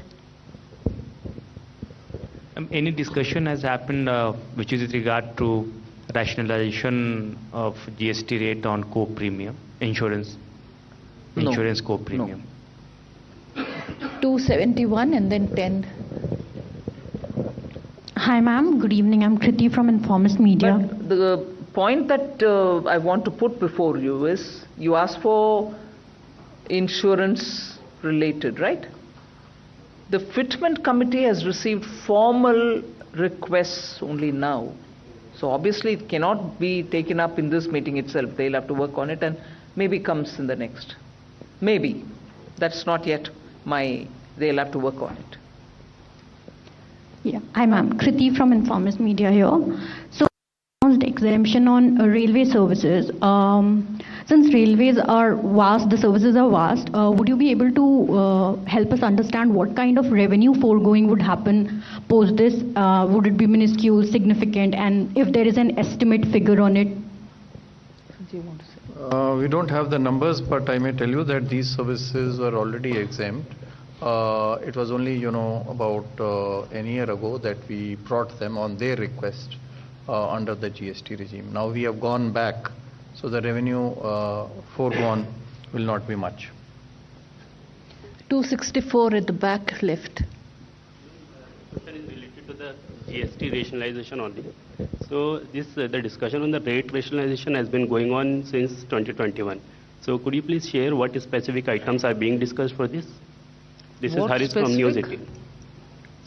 Any discussion has happened which is with regard to rationalization of GST rate on co-premium, insurance co-premium? No. 271 and then 10. Hi ma'am, good evening. I'm Kriti from Informist Media. But the point that I want to put before you is, you asked for insurance related, right? The Fitment Committee has received formal requests only now. So obviously it cannot be taken up in this meeting itself. They'll have to work on it and maybe comes in the next. Maybe. That's not yet they'll have to work on it. Yeah. Hi ma'am, Kriti from Informist Media here. So exemption on railway services. Since railways are vast, the services are vast, would you be able to help us understand what kind of revenue foregoing would happen post this? Would it be minuscule, significant, and if there is an estimate figure on it? We don't have the numbers, but I may tell you that these services are already exempt. It was only, about a year ago that we brought them on their request under the GST regime. Now we have gone back, so the revenue foregone will not be much. 264 at the back left. Question is related to the GST rationalization only. So this the discussion on the rate rationalization has been going on since 2021. So could you please share what specific items are being discussed for this? This is What Haris from News 18.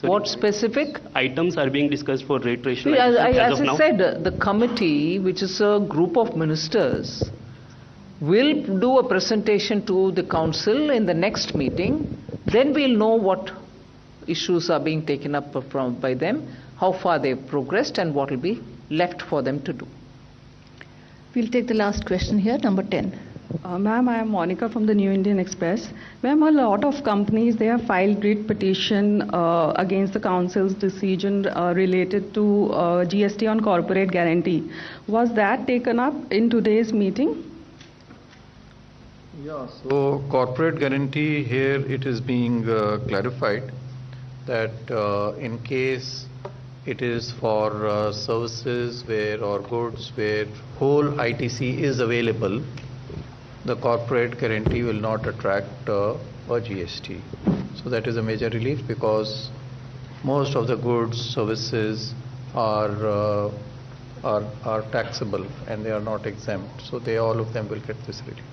So what specific items are being discussed for rate rationalization as of I now? said, the committee, which is a group of ministers, will do a presentation to the council in the next meeting. Then we'll know what issues are being taken up by them, how far they've progressed, and what will be left for them to do. We'll take the last question here, number 10. Ma'am, I am Monica from the New Indian Express. Ma'am, a lot of companies, they have filed writ petition against the council's decision related to GST on corporate guarantee. Was that taken up in today's meeting? Yeah, so corporate guarantee here, it is being clarified that in case it is for services where or goods where whole ITC is available, the corporate guarantee will not attract a GST. So that is a major relief, because most of the goods, services are taxable and they are not exempt. So all of them will get this relief.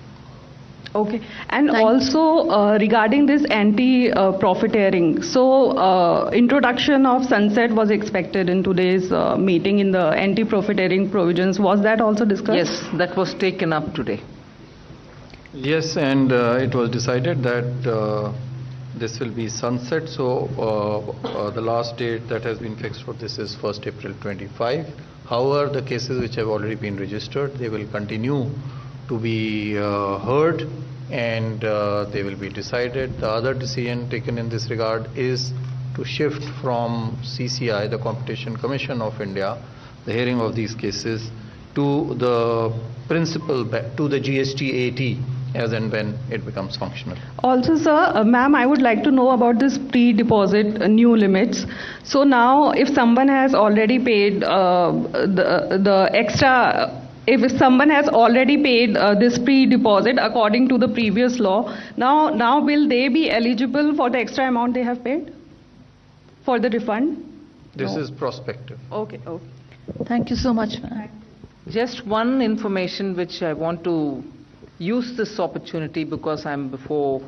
Okay, and also regarding this anti-profiteering, so introduction of sunset was expected in today's meeting in the anti-profiteering provisions. Was that also discussed? Yes, that was taken up today. Yes, and it was decided that this will be sunset. So the last date that has been fixed for this is 1st April 25. However, the cases which have already been registered, they will continue to be heard, and they will be decided. The other decision taken in this regard is to shift from CCI, the Competition Commission of India, the hearing of these cases, to the principal, to the GST 80, as and when it becomes functional. Also, sir, ma'am, I would like to know about this pre-deposit new limits. So now, if someone has already paid the extra, if someone has already paid this pre-deposit according to the previous law, now will they be eligible for the extra amount they have paid for the refund? This is prospective. Okay. Thank you so much, ma'am. Just one information which I want to use this opportunity, because I'm before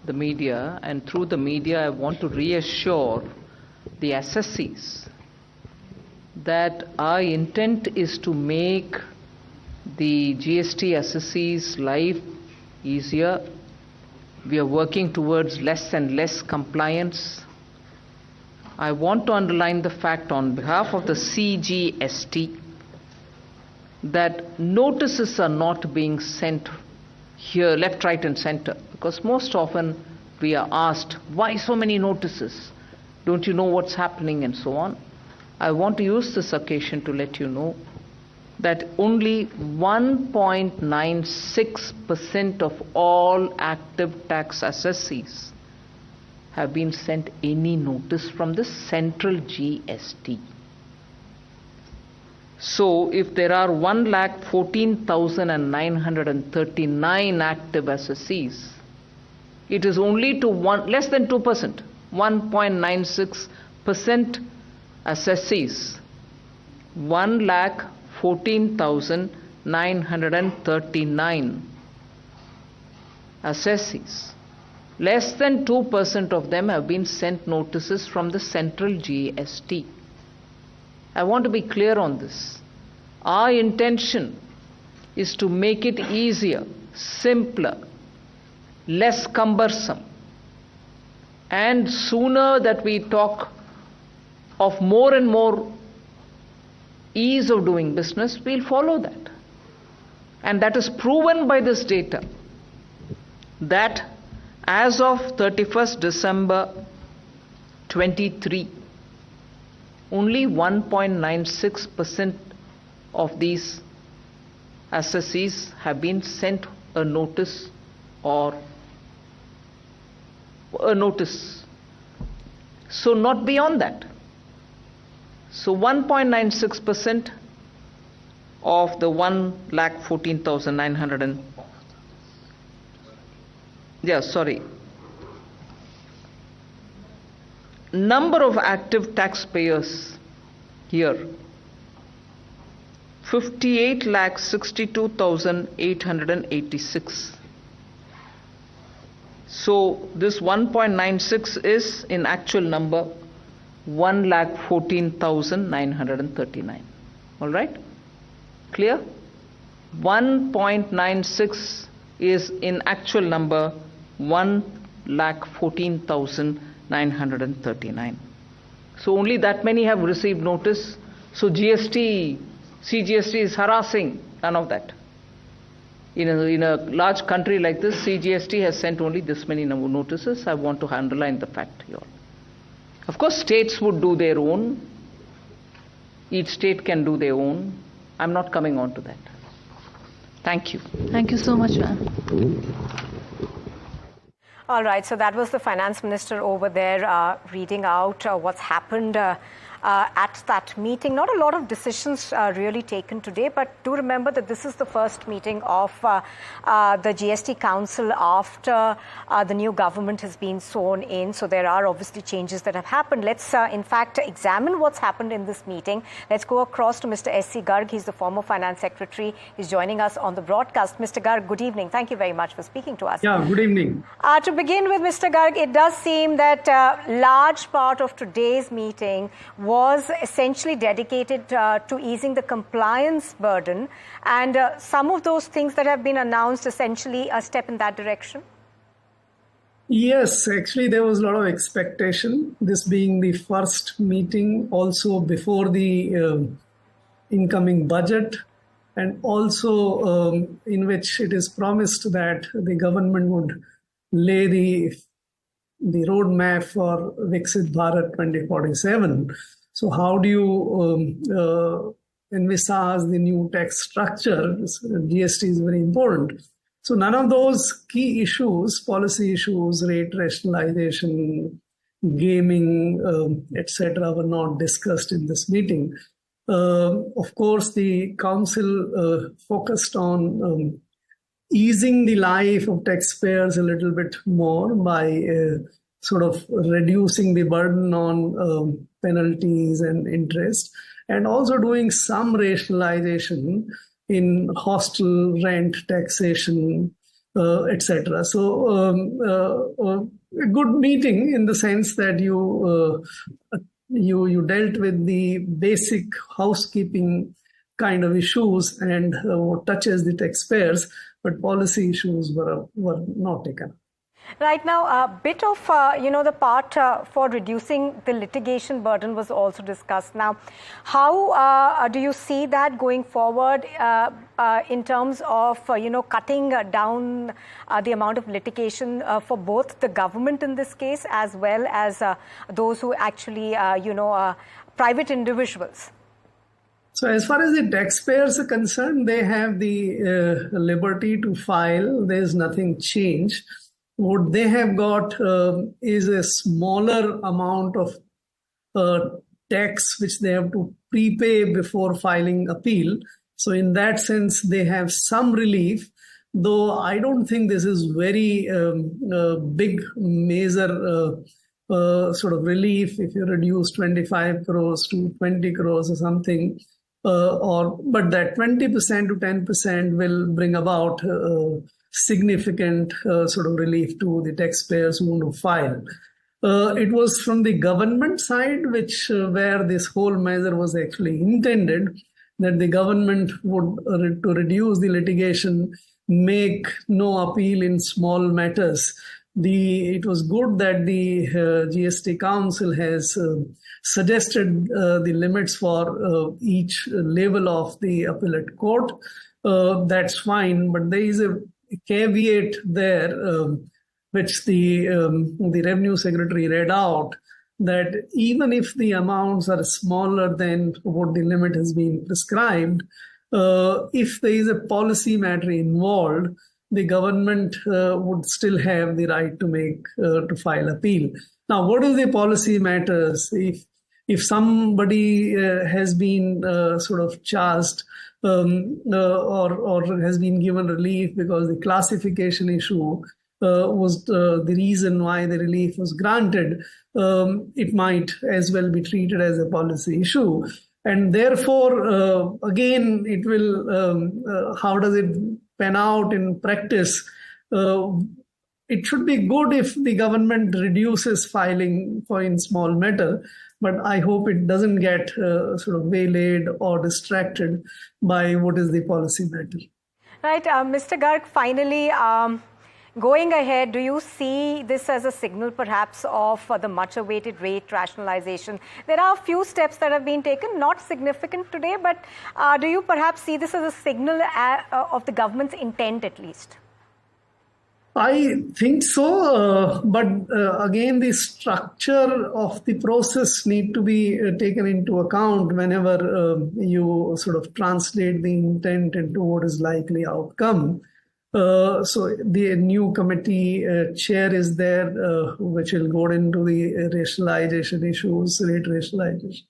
the media, and through the media I want to reassure the assessees that our intent is to make the GST assessees' life easier. We are working towards less and less compliance. I want to underline the fact on behalf of the CGST that notices are not being sent here left, right and center, because most often we are asked, why so many notices? Don't you know what's happening, and so on. I want to use this occasion to let you know that only 1.96% of all active tax assessees have been sent any notice from the central GST. So if there are 1,14,939 active assessees, it is only to less than 2%, 1.96% assessees, 1,14,939 assessees. Less than 2% of them have been sent notices from the central GST. I want to be clear on this. Our intention is to make it easier, simpler, less cumbersome. And sooner that we talk of more and more ease of doing business, we'll follow that. And that is proven by this data, that as of 31st December 23, only 1.96% of these assessees have been sent a notice or a notice. So not beyond that. So 1.96% of the 1,14,900 number of active taxpayers here 58,62,886. So this 1.96 is in actual number 1,14,939. All right? Clear? 1.96 is in actual number 1,14,939. So only that many have received notice. So GST, CGST is harassing. None of that. In a large country like this, CGST has sent only this many notices. I want to underline the fact here. Of course, states would do their own. Each state can do their own. I'm not coming on to that. Thank you. Thank you so much, ma'am. All right, so that was the finance minister over there reading out what's happened at that meeting. Not a lot of decisions really taken today, but do remember that this is the first meeting of the GST Council after the new government has been sworn in. So there are obviously changes that have happened. Let's in fact examine what's happened in this meeting. Let's go across to Mr. S.C. Garg. He's the former finance secretary. He's joining us on the broadcast. Mr. Garg, good evening. Thank you very much for speaking to us. Yeah, good evening. To begin with, Mr. Garg, it does seem that large part of today's meeting was essentially dedicated to easing the compliance burden, and some of those things that have been announced essentially a step in that direction? Yes, actually there was a lot of expectation, this being the first meeting also before the incoming budget, and also in which it is promised that the government would lay the roadmap for Viksit Bharat 2047. So how do you envisage the new tax structure? GST is very important. So none of those key issues, policy issues, rate rationalization, gaming, etc., were not discussed in this meeting. Of course, the council focused on easing the life of taxpayers a little bit more by sort of reducing the burden on penalties and interest, and also doing some rationalization in hostel rent taxation, etc. So a good meeting in the sense that you dealt with the basic housekeeping kind of issues and what touches the taxpayers, but policy issues were not taken. Right now, a bit of, the part for reducing the litigation burden was also discussed. Now, how do you see that going forward in terms of, cutting down the amount of litigation for both the government in this case as well as those who actually, private individuals? So as far as the taxpayers are concerned, they have the liberty to file. There is nothing changed. What they have got is a smaller amount of tax which they have to prepay before filing appeal. So in that sense, they have some relief, though I don't think this is very big, major sort of relief if you reduce 25 crores to 20 crores or something. But that 20% to 10% will bring about significant sort of relief to the taxpayers who want to file. It was from the government side, where this whole measure was actually intended, that the government would, to reduce the litigation, make no appeal in small matters. It was good that the GST Council has suggested the limits for each level of the appellate court. That's fine, but there is a caveat there, which the Revenue Secretary read out, that even if the amounts are smaller than what the limit has been prescribed, if there is a policy matter involved, the government would still have the right to file appeal. Now, what is the policy matters? If somebody has been sort of charged or has been given relief because the classification issue was the reason why the relief was granted, it might as well be treated as a policy issue. And therefore, again, it will, how does it pan out in practice? It should be good if the government reduces filing for in small matter, but I hope it doesn't get sort of waylaid or distracted by what is the policy matter. Right, Mr. Garg, finally, going ahead, do you see this as a signal perhaps of the much-awaited rate rationalization? There are a few steps that have been taken, not significant today, but do you perhaps see this as a signal of the government's intent at least? I think so, but again, the structure of the process need to be taken into account whenever you sort of translate the intent into what is likely outcome. So the new committee chair is there, which will go into the rationalization issues, rate rationalization.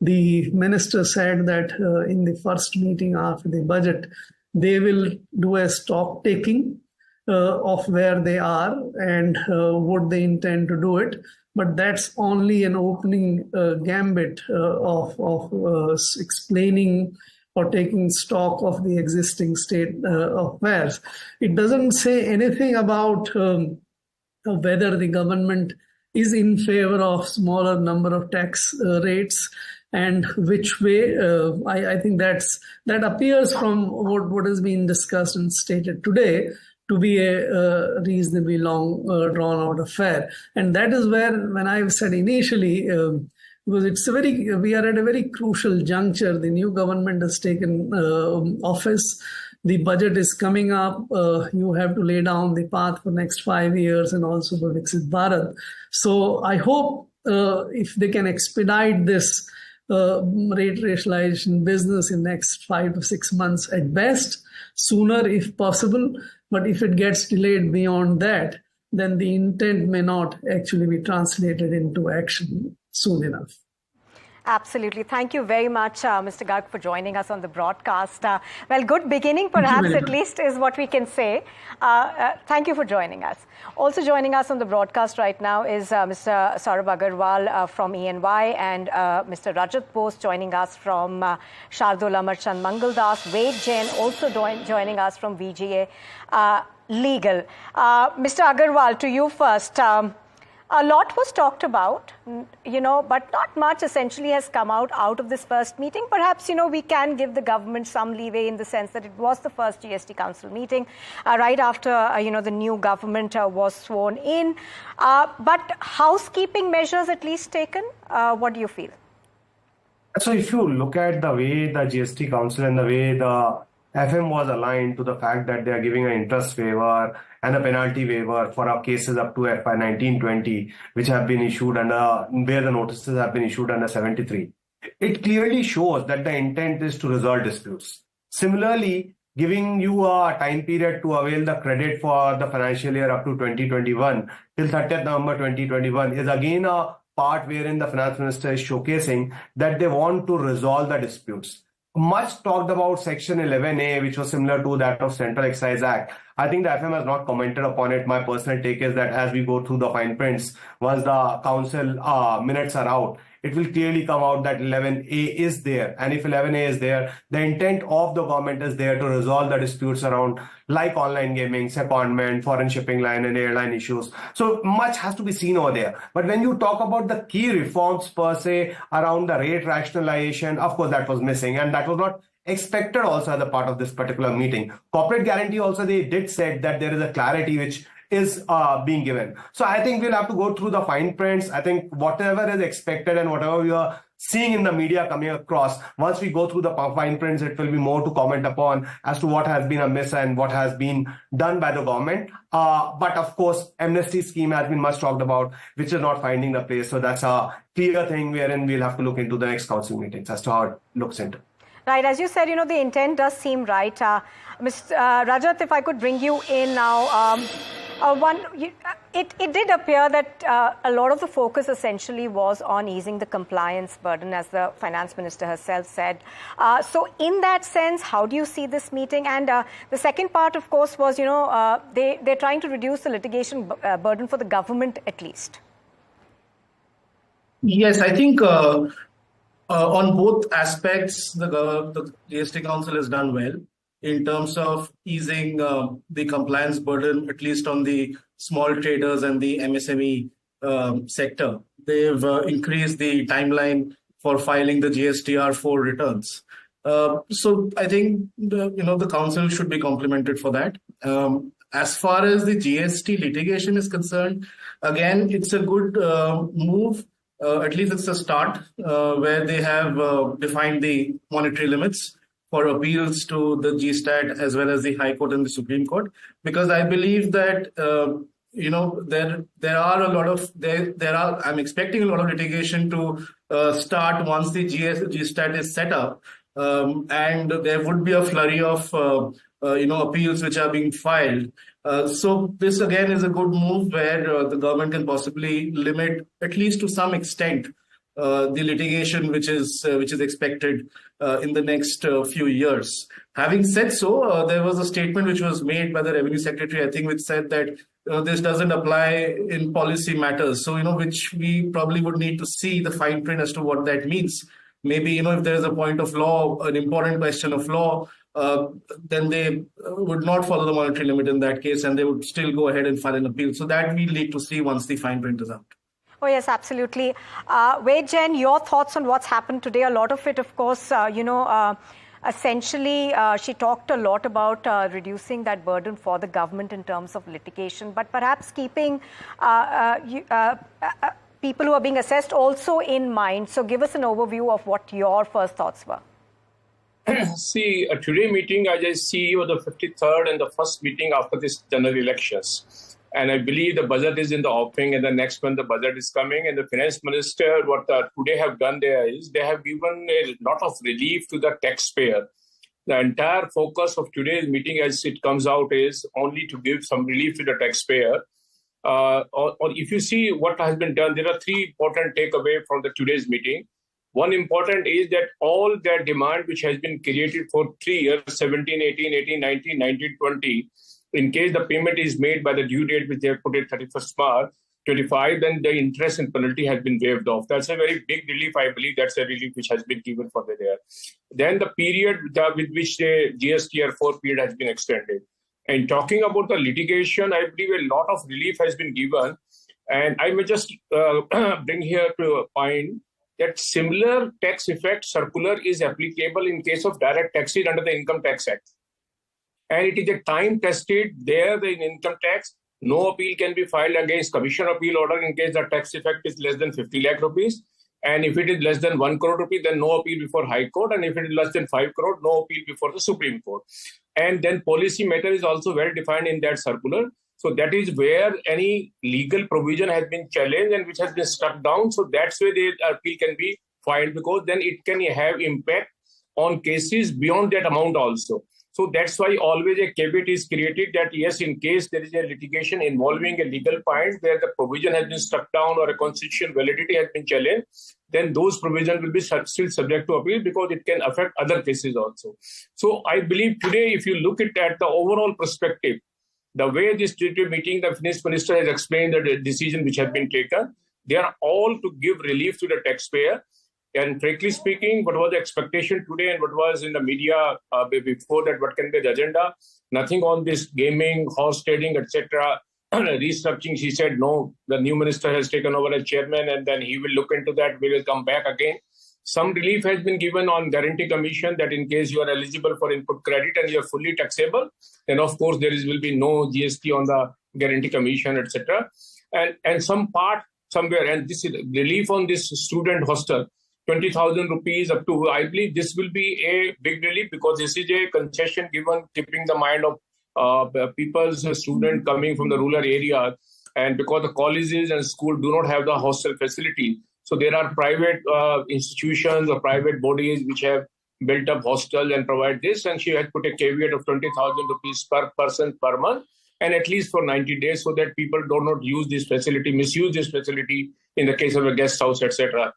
The minister said that in the first meeting after the budget, they will do a stock taking of where they are and what they intend to do it. But that's only an opening gambit of explaining or taking stock of the existing state of affairs. It doesn't say anything about whether the government is in favor of smaller number of tax rates and which way. I think that appears from what has been discussed and stated today to be a reasonably long drawn-out affair. And that is where, when I said initially, because we are at a very crucial juncture. The new government has taken office. The budget is coming up. You have to lay down the path for next 5 years and also for Viksit Bharat. So I hope if they can expedite this rate rationalization business in next 5 to 6 months at best, sooner if possible. But if it gets delayed beyond that, then the intent may not actually be translated into action soon enough. Absolutely. Thank you very much, Mr. Garg, for joining us on the broadcast. Well, good beginning, perhaps, at least, is what we can say. Thank you for joining us. Also joining us on the broadcast right now is Mr. Saurabh Agarwal from ENY and Mr. Rajat Bose joining us from Shardul Amarchand Mangaldas. Wade Jain also joining us from VGA Legal. Mr. Agarwal, to you first. A lot was talked about, but not much essentially has come out of this first meeting. Perhaps, we can give the government some leeway in the sense that it was the first GST Council meeting right after, the new government was sworn in. But housekeeping measures at least taken, what do you feel? So if you look at the way the GST Council and the way the FM was aligned to the fact that they are giving an interest waiver and a penalty waiver for our cases up to FY 1920, which have been issued under, where the notices have been issued under 73. It clearly shows that the intent is to resolve disputes. Similarly, giving you a time period to avail the credit for the financial year up to 2021 till 30th November 2021 is again a part wherein the finance minister is showcasing that they want to resolve the disputes. Much talked about Section 11A, which was similar to that of Central Excise Act. I think the FM has not commented upon it. My personal take is that as we go through the fine prints, once the council minutes are out, it will clearly come out that 11A is there. And if 11A is there, the intent of the government is there to resolve the disputes around like online gaming, secondment, foreign shipping line and airline issues. So much has to be seen over there. But when you talk about the key reforms per se around the rate rationalization, of course, that was missing. And that was not expected also as a part of this particular meeting. Corporate guarantee also, they did say that there is a clarity which is being given. So I think we'll have to go through the fine prints. I think whatever is expected and whatever we are seeing in the media coming across, once we go through the fine prints, it will be more to comment upon as to what has been amiss and what has been done by the government. But of course, amnesty scheme has been much talked about, which is not finding the place. So that's a clear thing wherein we'll have to look into the next council meetings as to how it looks into. Right, as you said, the intent does seem right. Mr. Rajat, if I could bring you in now. It did appear that a lot of the focus essentially was on easing the compliance burden, as the finance minister herself said. So in that sense, how do you see this meeting? And the second part, of course, was, they're trying to reduce the litigation burden for the government at least. Yes, I think On both aspects, the GST Council has done well in terms of easing the compliance burden, at least on the small traders and the MSME sector. They've increased the timeline for filing the GSTR4 returns. So I think the council should be complimented for that. As far as the GST litigation is concerned, again, it's a good move. At least it's a start where they have defined the monetary limits for appeals to the GSTAT as well as the High Court and the Supreme Court, because I believe that I'm expecting a lot of litigation to start once the GSTAT is set up, and there would be a flurry of appeals which are being filed. So this again is a good move where the government can possibly limit, at least to some extent, the litigation which is expected in the next few years. Having said so, there was a statement which was made by the Revenue Secretary, I think, which said that this doesn't apply in policy matters. So, which we probably would need to see the fine print as to what that means. Maybe, if there is a point of law, an important question of law, then they would not follow the monetary limit in that case, and they would still go ahead and file an appeal. So that we'll need to see once the fine print is out. Oh, yes, absolutely. Wade, Jen, your thoughts on what's happened today? A lot of it, of course, essentially, she talked a lot about reducing that burden for the government in terms of litigation, but perhaps keeping people who are being assessed also in mind. So give us an overview of what your first thoughts were. See, today meeting, as I see, was the 53rd and the first meeting after this general elections. And I believe the budget is in the offing, and the next one the budget is coming. And the finance minister, what today have done there is they have given a lot of relief to the taxpayer. The entire focus of today's meeting, as it comes out, is only to give some relief to the taxpayer. Or if you see what has been done, there are three important takeaways from the today's meeting. One important is that all their demand which has been created for 3 years, 17, 18, 18, 19, 19, 20, in case the payment is made by the due date which they have put at 31st March 25, then the interest and penalty has been waived off. That's a very big relief. I believe that's a relief which has been given for the there. Then the period with which the GSTR4 period has been extended. And talking about the litigation, I believe a lot of relief has been given. And I may just bring here to a point that similar tax effect circular is applicable in case of direct taxes under the Income Tax Act. And it is a time tested there in income tax. No appeal can be filed against commission appeal order in case the tax effect is less than 50 lakh rupees. And if it is less than 1 crore rupee, then no appeal before High Court. And if it is less than 5 crore, no appeal before the Supreme Court. And then policy matter is also well defined in that circular. So that is where any legal provision has been challenged and which has been struck down. So that's where the appeal can be filed, because then it can have impact on cases beyond that amount also. So that's why always a caveat is created that yes, in case there is a litigation involving a legal point where the provision has been struck down or a constitutional validity has been challenged, then those provisions will be still subject to appeal because it can affect other cases also. So I believe today, if you look at the overall perspective, the way this meeting, the finance minister has explained the decision which has been taken, they are all to give relief to the taxpayer. And frankly speaking, what was the expectation today and what was in the media before that, what can be the agenda? Nothing on this gaming, horse trading, etc. Restructuring, she said, no, the new minister has taken over as chairman and then he will look into that. We will come back again. Some relief has been given on guarantee commission that in case you are eligible for input credit and you are fully taxable, then of course there will be no GST on the guarantee commission, etc. And some part somewhere, and this is relief on this student hostel, 20,000 rupees up to, I believe this will be a big relief because this is a concession given, keeping the mind of people's students coming from the rural area. And because the colleges and schools do not have the hostel facility, so there are private institutions or private bodies which have built up hostels and provide this. And she has put a caveat of 20,000 rupees per person per month, and at least for 90 days, so that people do not use this facility, misuse this facility in the case of a guest house, etc.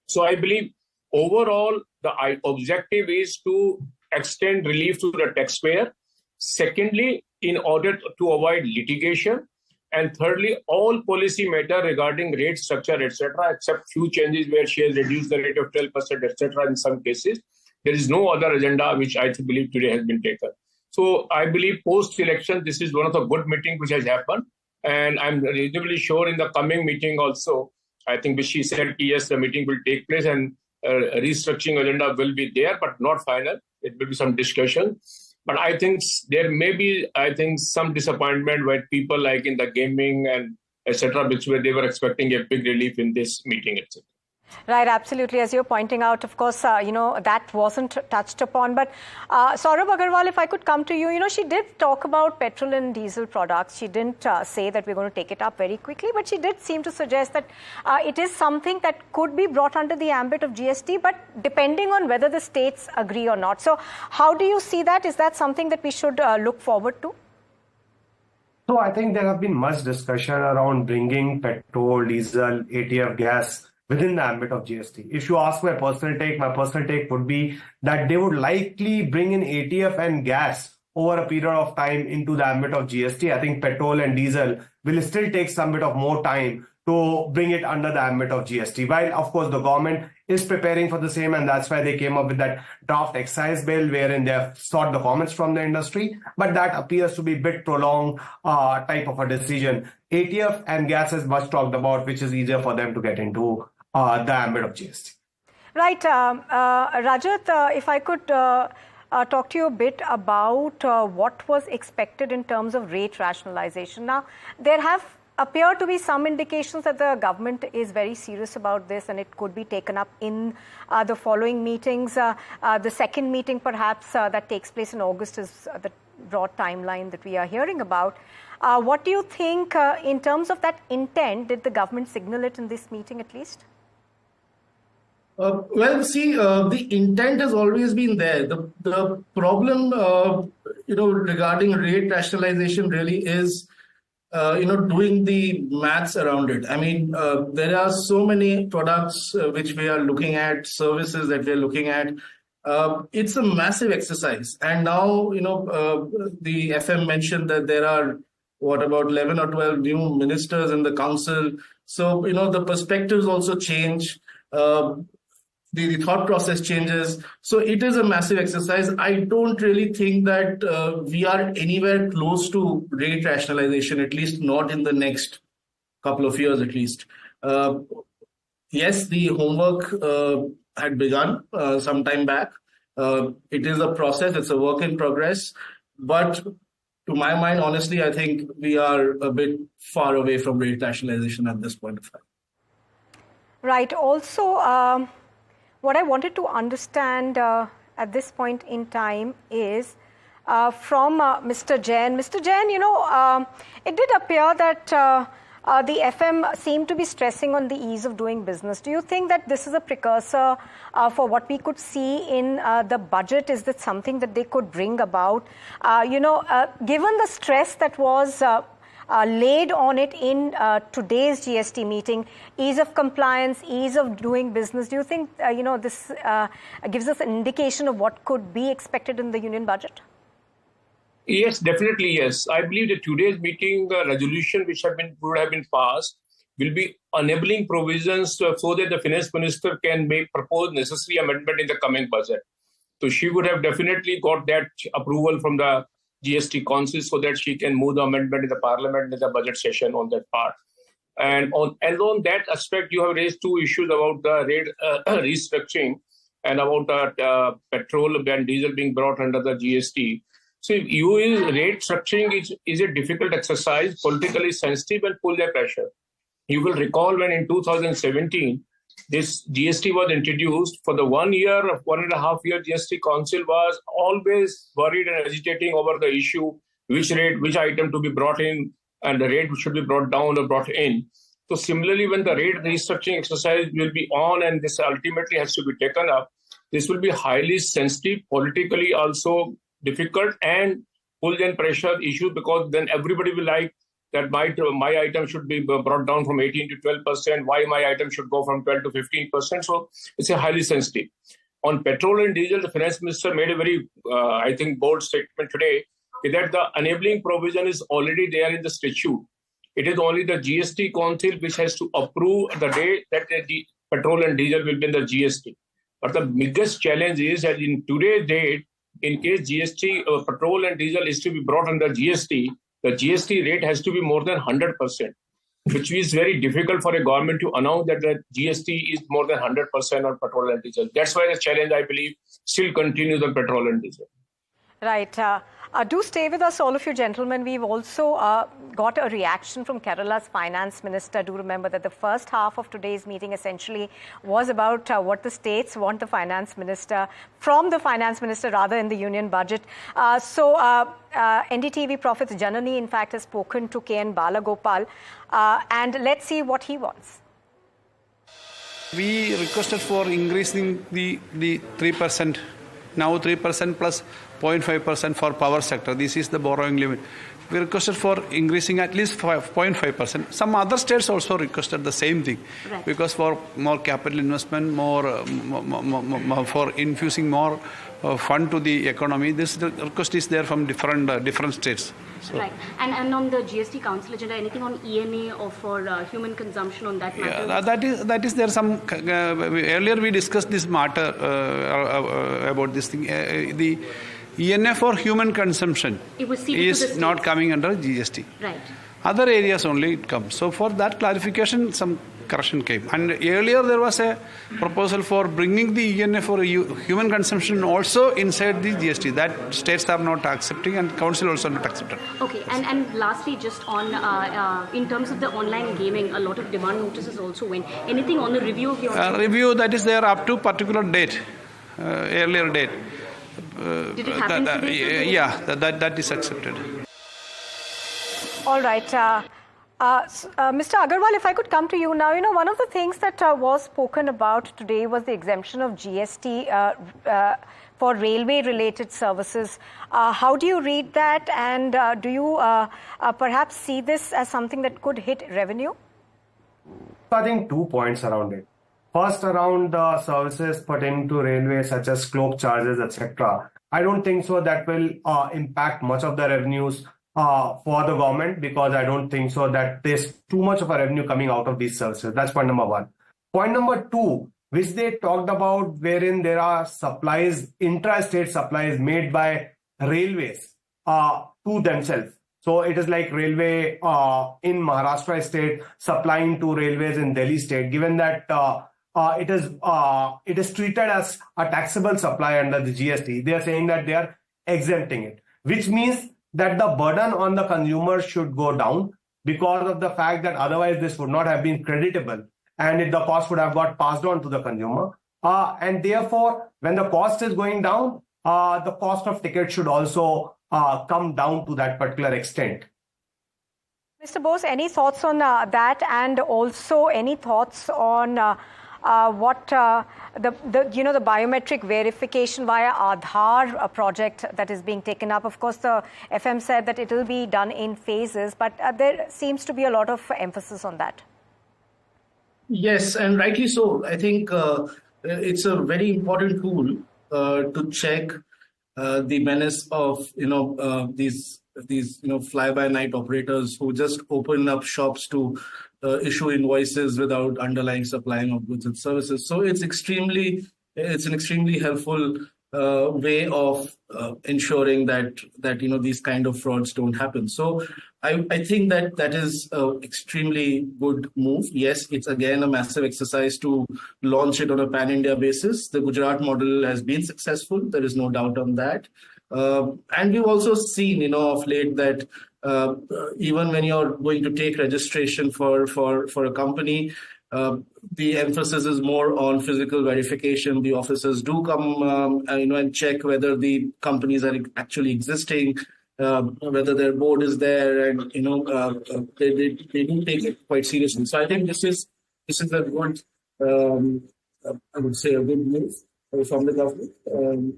So I believe overall, the objective is to extend relief to the taxpayer. Secondly, in order to avoid litigation. And thirdly, all policy matter regarding rate structure, etc., except few changes where she has reduced the rate of 12%, etc. in some cases. There is no other agenda which I believe today has been taken. So I believe post-election, this is one of the good meetings which has happened. And I'm reasonably sure in the coming meeting also, I think which she said, yes, the meeting will take place and restructuring agenda will be there, but not final. It will be some discussion. But I think there may be, some disappointment with people like in the gaming and etc., which where they were expecting a big relief in this meeting, etc. Right, absolutely. As you're pointing out, of course, that wasn't touched upon. But Saurabh Agarwal, if I could come to you, she did talk about petrol and diesel products. She didn't say that we're going to take it up very quickly, but she did seem to suggest that it is something that could be brought under the ambit of GST, but depending on whether the states agree or not. So how do you see that? Is that something that we should look forward to? So I think there have been much discussion around bringing petrol, diesel, ATF gas within the ambit of GST. If you ask my personal take would be that they would likely bring in ATF and gas over a period of time into the ambit of GST. I think petrol and diesel will still take some bit of more time to bring it under the ambit of GST. While, of course, the government is preparing for the same, and that's why they came up with that draft excise bill wherein they have sought the comments from the industry. But that appears to be a bit prolonged type of a decision. ATF and gas is much talked about, which is easier for them to get into the ambit of GST. Right. Rajat, if I could talk to you a bit about what was expected in terms of rate rationalization. Now, there have appear to be some indications that the government is very serious about this and it could be taken up in the following meetings. The second meeting perhaps that takes place in August is the broad timeline that we are hearing about. What do you think in terms of that intent? Did the government signal it in this meeting at least? Well, see, the intent has always been there. The problem, regarding rate rationalization really is, doing the maths around it. I mean, there are so many products which we are looking at, services that we are looking at. It's a massive exercise. And now, the FM mentioned that there are, about 11 or 12 new ministers in the council. So, the perspectives also change. The thought process changes. So it is a massive exercise. I don't really think that we are anywhere close to rate rationalization, at least not in the next couple of years at least. Yes, the homework had begun some time back. It is a process. It's a work in progress. But to my mind, honestly, I think we are a bit far away from rate rationalization at this point of time. Right. Also, what I wanted to understand at this point in time is from Mr. Jain. Mr. Jain, it did appear that the FM seemed to be stressing on the ease of doing business. Do you think that this is a precursor for what we could see in the budget? Is that something that they could bring about? Given the stress that was laid on it in today's GST meeting, ease of compliance, ease of doing business, do you think this gives us an indication of what could be expected in the union budget? Yes, definitely yes. I believe that today's meeting resolution which would have been passed will be enabling provisions so that the finance minister can propose necessary amendment in the coming budget. So she would have definitely got that approval from the GST council so that she can move the amendment in the parliament in the budget session on that part. And on that aspect, you have raised two issues about the rate restructuring and about petrol and diesel being brought under the GST. So rate structuring is a difficult exercise, politically sensitive and pull the pressure. You will recall when in 2017, this GST was introduced. For the 1 year, 1.5 year, GST Council was always worried and agitating over the issue, which item to be brought in and the rate should be brought down or brought in. So similarly, when the rate restructuring exercise will be on and this ultimately has to be taken up, this will be highly sensitive, politically also difficult and pull and pressure issue because then everybody will like that my item should be brought down from 18 to 12%, why my item should go from 12 to 15%. So it's a highly sensitive. On petrol and diesel, the finance minister made a very, bold statement today that the enabling provision is already there in the statute. It is only the GST Council which has to approve the day that the petrol and diesel will be in the GST. But the biggest challenge is that in today's date, in case GST, petrol and diesel is to be brought under GST, the GST rate has to be more than 100%, which is very difficult for a government to announce that the GST is more than 100% on petrol and diesel. That's why the challenge, I believe, still continues on petrol and diesel. Right. Do stay with us, all of you gentlemen. We've also got a reaction from Kerala's finance minister. Do remember that the first half of today's meeting essentially was about what the states want the finance minister, from the finance minister rather, in the union budget. NDTV Profit's Janani, in fact, has spoken to KN Balagopal. And let's see what he wants. We requested for increasing the 3%, now 3% plus 0.5% for power sector. This is the borrowing limit. We requested for increasing at least 0.5%. Some other states also requested the same thing, right, because for more capital investment, more for infusing more fund to the economy. This request is there from different states. So, right. And on the GST Council agenda, anything on ENA or for human consumption on that matter? Yeah, that is there some. Earlier we discussed this matter about this thing. The ENA for human consumption is not coming under GST. Right. Other areas only it comes. So for that clarification, some correction came. And earlier there was a proposal for bringing the ENA for human consumption also inside the GST. That states are not accepting and council also not accepted. Okay. And lastly, just on in terms of the online gaming, a lot of demand notices also went. Anything on the review of your review that is there up to particular date, earlier date. Did it happen today? Yeah, that is accepted. All right. Mr. Agarwal, if I could come to you now, one of the things that was spoken about today was the exemption of GST for railway-related services. How do you read that, and do you perhaps see this as something that could hit revenue? I think 2 points around it. First, around the services pertaining to railway, such as cloak charges, etc. I don't think so that will impact much of the revenues for the government, because I don't think so that there's too much of a revenue coming out of these services. That's point number one. Point number two, which they talked about, wherein there are supplies, intra-state supplies made by railways to themselves. So it is like railway in Maharashtra state supplying to railways in Delhi state, given that it is treated as a taxable supply under the GST. They are saying that they are exempting it, which means that the burden on the consumer should go down, because of the fact that otherwise this would not have been creditable and the cost would have got passed on to the consumer. And therefore, when the cost is going down, the cost of ticket should also come down to that particular extent. Mr. Bose, any thoughts on that, and also any thoughts on what the biometric verification via Aadhaar project that is being taken up? Of course, the FM said that it will be done in phases, but there seems to be a lot of emphasis on that. Yes, and rightly so. I think it's a very important tool to check the menace of these fly-by-night operators who just open up shops to issue invoices without underlying supplying of goods and services. So it's an extremely helpful way of ensuring that these kind of frauds don't happen. So I think that is an extremely good move. Yes, it's again a massive exercise to launch it on a pan-India basis. The Gujarat model has been successful. There is no doubt on that. And we've also seen, of late that even when you're going to take registration for a company, the emphasis is more on physical verification. The officers do come, and check whether the companies are actually existing, whether their board is there, and they do take it quite seriously. So I think this is a good, I would say, a good move from the government,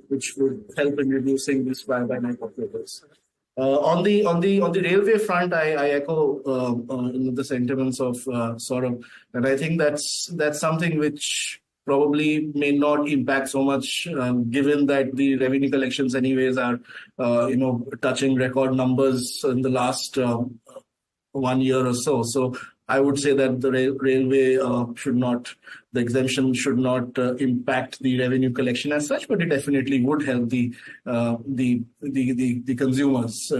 which would help in reducing this fly-by-night operators. On the railway front, I echo the sentiments of Saurabh, and I think that's something which probably may not impact so much, given that the revenue collections anyways are touching record numbers in the last 1 year or so. So I would say that the railway the exemption should not impact the revenue collection as such, but it definitely would help the consumers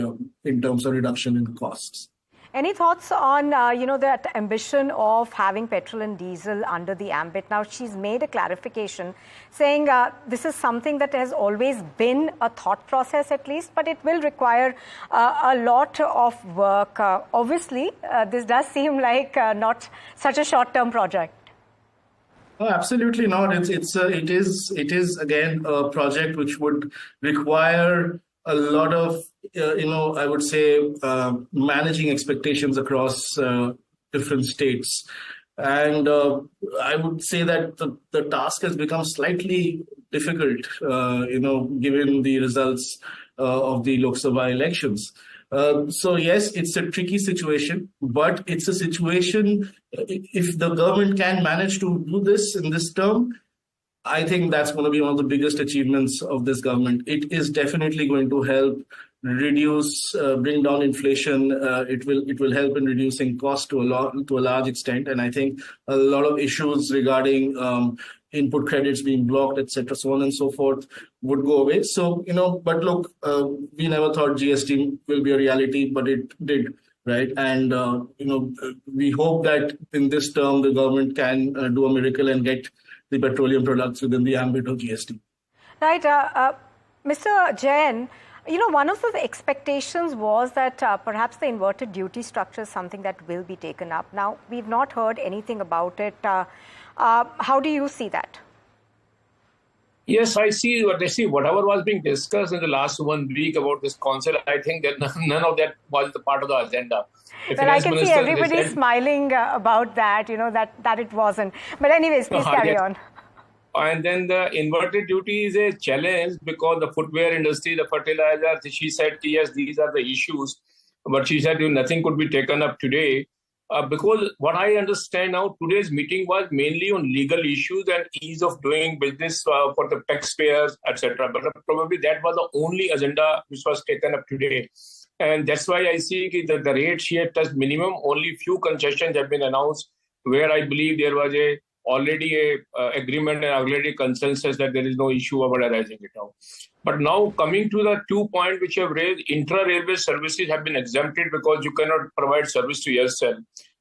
in terms of reduction in costs. Any thoughts on, that ambition of having petrol and diesel under the ambit? Now, she's made a clarification saying this is something that has always been a thought process at least, but it will require a lot of work. Obviously, this does seem like not such a short-term project. Oh, absolutely not. It is again a project which would require a lot of, I would say, managing expectations across different states. And I would say that the task has become slightly difficult, given the results of the Lok Sabha elections. So yes, it's a tricky situation, but it's a situation, if the government can manage to do this in this term, I think that's going to be one of the biggest achievements of this government. It is definitely going to help bring down inflation. It will help in reducing cost to a large extent. And I think a lot of issues regarding input credits being blocked, etc., so on and so forth, would go away. So, but look, we never thought GST will be a reality, but it did. Right. And, we hope that in this term, the government can do a miracle and get the petroleum products within the ambit of GST. Right. Mr. Jain, one of the expectations was that perhaps the inverted duty structure is something that will be taken up. Now, we've not heard anything about it. How do you see that? Yes, I see whatever was being discussed in the last 1 week about this council. I think that none of that was the part of the agenda. Well, I can see everybody smiling about that, that it wasn't. But anyways, please carry on. And then the inverted duty is a challenge because the footwear industry, the fertilizer, she said, yes, these are the issues. But she said nothing could be taken up today. Because what I understand now, today's meeting was mainly on legal issues and ease of doing business for the taxpayers, etc. But probably that was the only agenda which was taken up today. And that's why I see that the rate she had touched minimum, only few concessions have been announced, where I believe there was already a agreement and already consensus that there is no issue about arising it now. But now coming to the 2 points which have raised, intra-railway services have been exempted because you cannot provide service to yourself.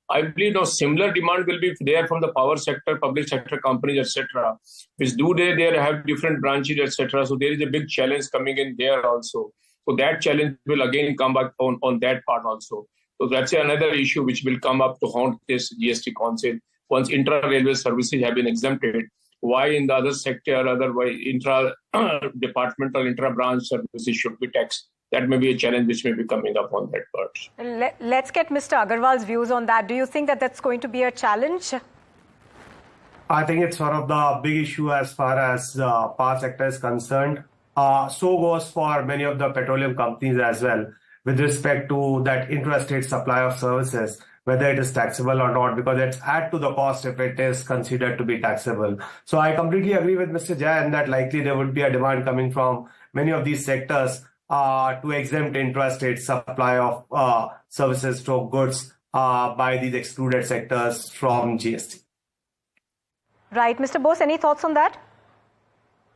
I believe now similar demand will be there from the power sector, public sector companies, etc. Which they have different branches, etc. So there is a big challenge coming in there also. So that challenge will again come back on that part also. So that's another issue which will come up to haunt this GST council. Once intra-railway services have been exempted, why in the other sector, otherwise intra-departmental, intra-branch services should be taxed? That may be a challenge which may be coming up on that part. Let's get Mr. Agarwal's views on that. Do you think that that's going to be a challenge? I think it's one of the big issue as far as the power sector is concerned. So goes for many of the petroleum companies as well, with respect to that intrastate supply of services, whether it is taxable or not, because it's add to the cost if it is considered to be taxable. So I completely agree with Mr. Jain that likely there would be a demand coming from many of these sectors to exempt intrastate supply of services to goods by these excluded sectors from GST. Right. Mr. Bose, any thoughts on that?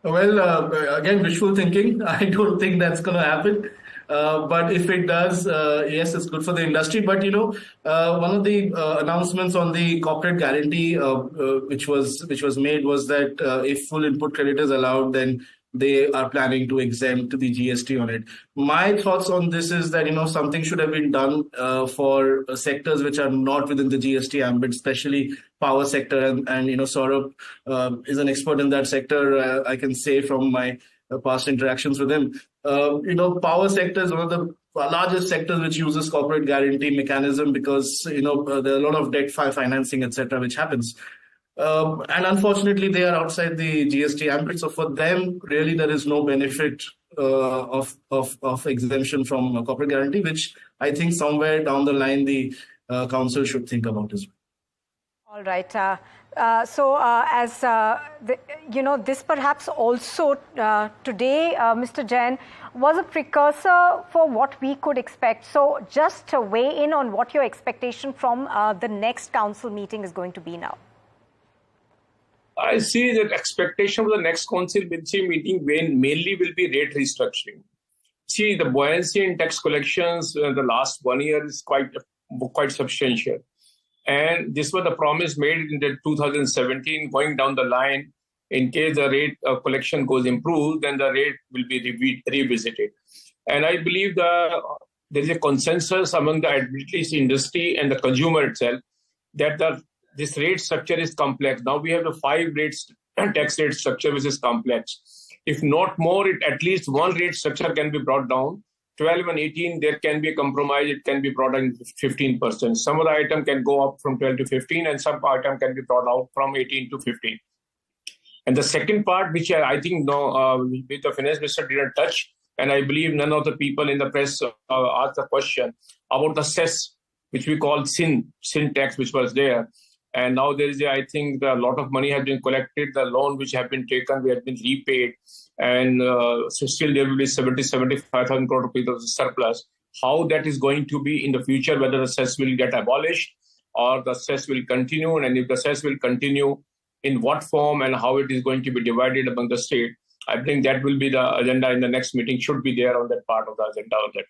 Well, again, wishful thinking. I don't think that's going to happen. But if it does, yes, it's good for the industry. But, one of the announcements on the corporate guarantee which was made was that if full input credit is allowed, then they are planning to exempt the GST on it. My thoughts on this is that, something should have been done for sectors which are not within the GST ambit, especially power sector. And Saurabh is an expert in that sector, I can say from my past interactions with him. Power sector is one of the largest sectors which uses corporate guarantee mechanism because, there are a lot of debt financing, etc., which happens. And unfortunately, they are outside the GST ambit. So for them, really, there is no benefit of exemption from corporate guarantee, which I think somewhere down the line, the council should think about as well. All right. This perhaps also today, Mr. Jain, was a precursor for what we could expect. So just weigh in on what your expectation from the next council meeting is going to be now. I see that expectation for the next council meeting mainly will be rate restructuring. See, the buoyancy in tax collections the last 1 year is quite substantial. And this was the promise made in the 2017, going down the line. In case the rate of collection goes improved, then the rate will be revisited. And I believe there is a consensus among the at least industry and the consumer itself that this rate structure is complex. Now we have the 5 tax rate structure, which is complex. If not more, at least one rate structure can be brought down. 12 and 18, there can be a compromise. It can be brought down 15%. Some of the item can go up from 12 to 15, and some item can be brought out from 18 to 15. And the second part, which I think the finance minister didn't touch, and I believe none of the people in the press asked the question about the cess, which we call sin tax, which was there. And now there is, I think, a lot of money has been collected. The loan which have been taken, we have been repaid. And so still there will be 75,000 crore rupees of surplus. How that is going to be in the future, whether the cess will get abolished or the cess will continue, and if the cess will continue, in what form and how it is going to be divided among the state, I think that will be the agenda in the next meeting, should be there on that part of the agenda of that.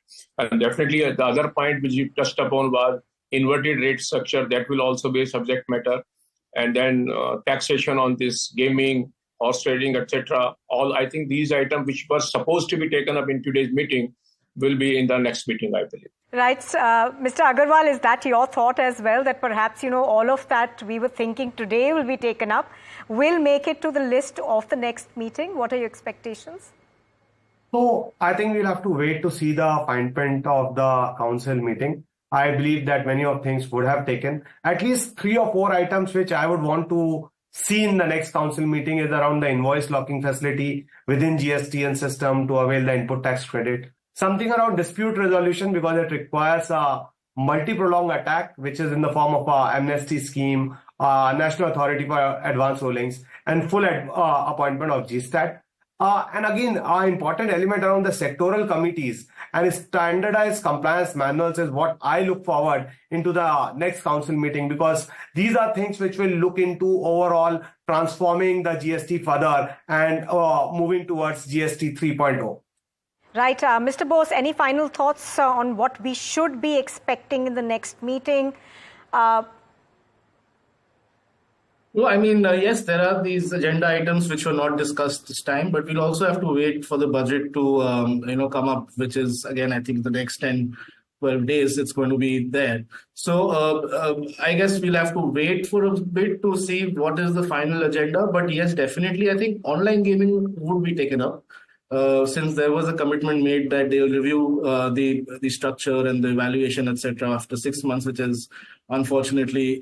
And definitely the other point which you touched upon was inverted rate structure. That will also be a subject matter. And then taxation on this gaming, horse trading, etc. All, I think these items which were supposed to be taken up in today's meeting will be in the next meeting, I believe. Right. Mr. Agarwal, is that your thought as well, that perhaps, all of that we were thinking today will be taken up, will make it to the list of the next meeting? What are your expectations? So I think we'll have to wait to see the fine print of the council meeting. I believe that many of things would have taken. At least 3 or 4 items which I would want to see in the next council meeting is around the invoice locking facility within GSTN system to avail the input tax credit. Something around dispute resolution, because it requires a multi-pronged attack, which is in the form of an amnesty scheme, National Authority for Advanced Rulings, and full appointment of GSTAT. And again, an important element around the sectoral committees and standardized compliance manuals is what I look forward into the next council meeting, because these are things which will look into overall transforming the GST further and moving towards GST 3.0. Right. Mr. Bose, any final thoughts on what we should be expecting in the next meeting? No, I mean, yes, there are these agenda items which were not discussed this time, but we'll also have to wait for the budget to, come up, which is, again, I think the next 10, 12 days, it's going to be there. So I guess we'll have to wait for a bit to see what is the final agenda. But yes, definitely, I think online gaming would be taken up. Since there was a commitment made that they'll review the structure and the evaluation, etc., after 6 months, which has unfortunately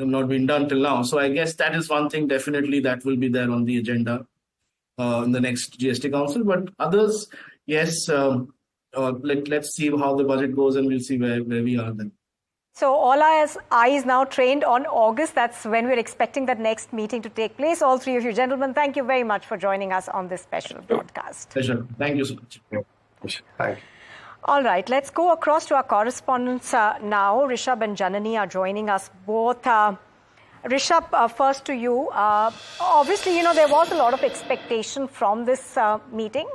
not been done till now. So I guess that is one thing definitely that will be there on the agenda in the next GST Council. But others, yes, let's see how the budget goes and we'll see where we are then. So all our eyes now trained on August. That's when we're expecting that next meeting to take place. All 3 of you gentlemen, thank you very much for joining us on this special broadcast. Pleasure. Thank you so much. Thank you. All right, let's go across to our correspondents now. Rishabh and Janani are joining us both. Rishabh, first to you. Obviously, there was a lot of expectation from this meeting.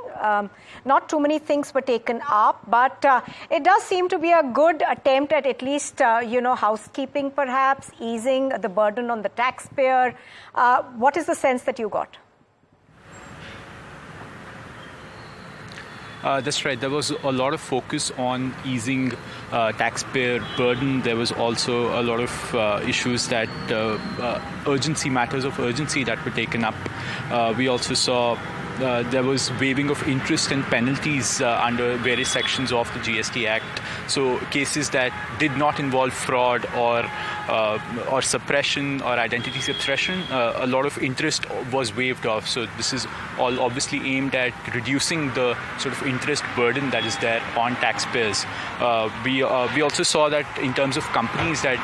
Not too many things were taken up, but it does seem to be a good attempt at least, housekeeping perhaps, easing the burden on the taxpayer. What is the sense that you got? That's right. There was a lot of focus on easing taxpayer burden. There was also a lot of issues that matters of urgency that were taken up. We also saw there was waiving of interest and penalties under various sections of the GST Act. So cases that did not involve fraud or suppression or identity suppression, a lot of interest was waived off. So this is all obviously aimed at reducing the sort of interest burden that is there on taxpayers. We also saw that in terms of companies that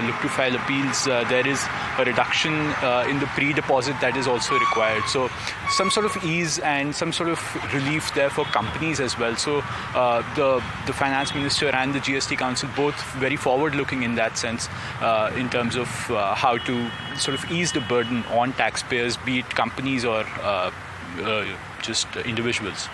look to file appeals, there is a reduction in the pre-deposit that is also required. So some sort of ease and some sort of relief there for companies as well. So the Finance Minister and the GST Council both very forward-looking in that sense in terms of how to sort of ease the burden on taxpayers, be it companies or just individuals.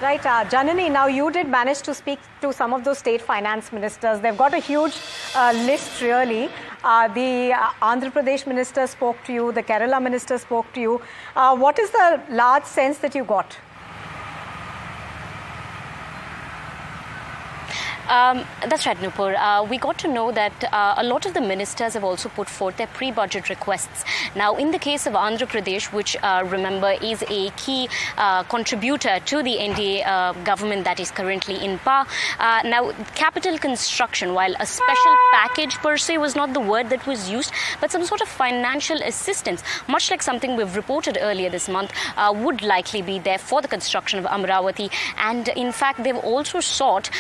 Right, Janani, now you did manage to speak to some of those state finance ministers. They've got a huge list, really. The Andhra Pradesh minister spoke to you, the Kerala minister spoke to you. What is the large sense that you got? That's right, Nupur. We got to know that a lot of the ministers have also put forth their pre-budget requests. Now, in the case of Andhra Pradesh, which remember is a key contributor to the NDA government that is currently in power, now capital construction, while a special package per se was not the word that was used, but some sort of financial assistance, much like something we've reported earlier this month, would likely be there for the construction of Amaravati. And in fact, they've also sought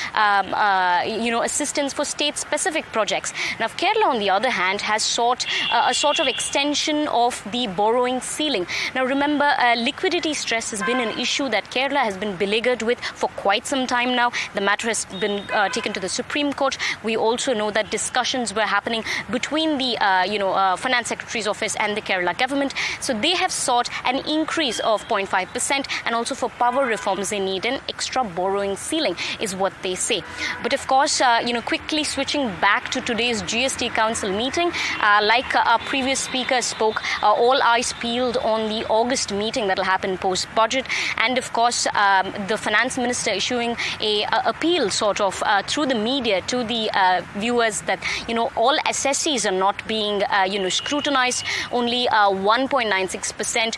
assistance for state-specific projects. Now, Kerala, on the other hand, has sought a sort of extension of the borrowing ceiling. Now, remember, liquidity stress has been an issue that Kerala has been beleaguered with for quite some time now. The matter has been taken to the Supreme Court. We also know that discussions were happening between the, Finance Secretary's office and the Kerala government. So they have sought an increase of 0.5%, and also for power reforms, they need an extra borrowing ceiling, is what they say. But of course, quickly switching back to today's GST Council meeting, like our previous speaker spoke, all eyes peeled on the August meeting that will happen post-budget. And of course, the finance minister issuing a appeal sort of through the media to the viewers that, all assessees are not being, scrutinized. Only 1.96%,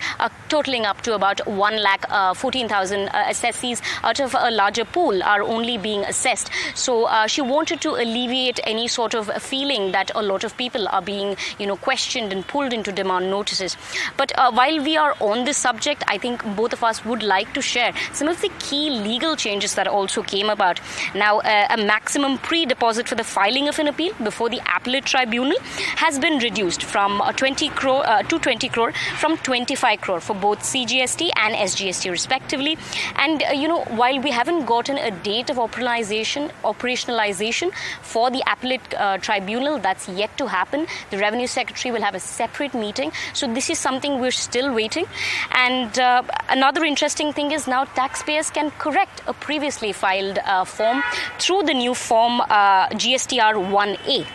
totaling up to about 1,14,000 assessees out of a larger pool are only being assessed. So she wanted to alleviate any sort of feeling that a lot of people are being, questioned and pulled into demand notices. But while we are on this subject, I think both of us would like to share some of the key legal changes that also came about. Now, a maximum pre-deposit for the filing of an appeal before the appellate tribunal has been reduced from 20 crore to 20 crore from 25 crore for both CGST and SGST respectively. And, while we haven't gotten a date of operationalization for the appellate tribunal, that's yet to happen. The Revenue Secretary will have a separate meeting. So this is something we're still waiting. And another interesting thing is now taxpayers can correct a previously filed form through the new form GSTR 1A.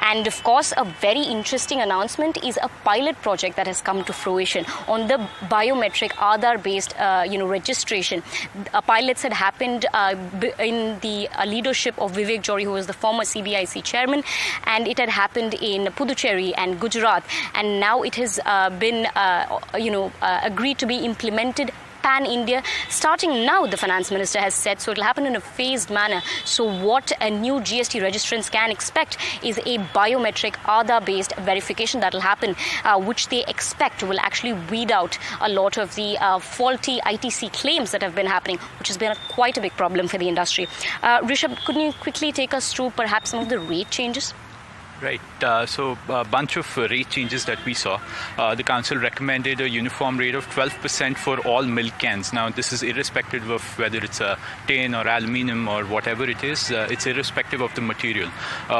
And of course, a very interesting announcement is a pilot project that has come to fruition on the biometric Aadhaar-based, registration. Pilots had happened in the leadership of Vivek Jory, who was the former CBIC chairman, and it had happened in Puducherry and Gujarat. And now it has been, agreed to be implemented pan-India. Starting now, the finance minister has said, so it will happen in a phased manner. So what a new GST registrants can expect is a biometric Aadhaar-based verification that will happen, which they expect will actually weed out a lot of the faulty ITC claims that have been happening, which has been quite a big problem for the industry. Rishabh, could you quickly take us through perhaps some of the rate changes? Right. So a bunch of rate changes that we saw. The council recommended a uniform rate of 12% for all milk cans. Now, this is irrespective of whether it's a tin or aluminium or whatever it is. It's irrespective of the material.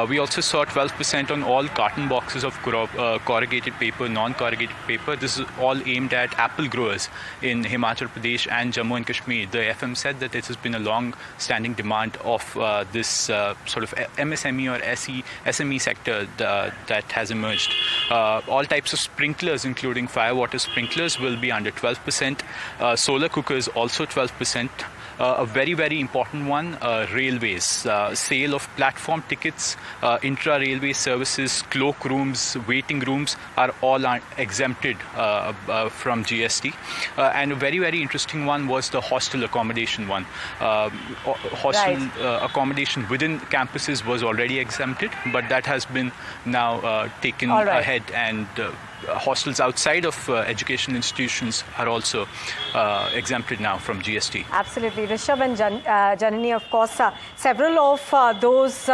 We also saw 12% on all carton boxes of corrugated paper, non-corrugated paper. This is all aimed at apple growers in Himachal Pradesh and Jammu and Kashmir. The FM said that this has been a long-standing demand of this sort of MSME or SME sector that has emerged. All types of sprinklers, including firewater sprinklers, will be under 12%. Solar cookers also 12%. a very, very important one, railways. Sale of platform tickets, intra-railway services, cloak rooms, waiting rooms are all exempted from GST. And a very, very interesting one was the hostel accommodation one. Hostel accommodation within campuses was already exempted, but that has been now taken ahead, and hostels outside of education institutions are also exempted now from GST. Absolutely. Rishabh and Janani, of course, several of those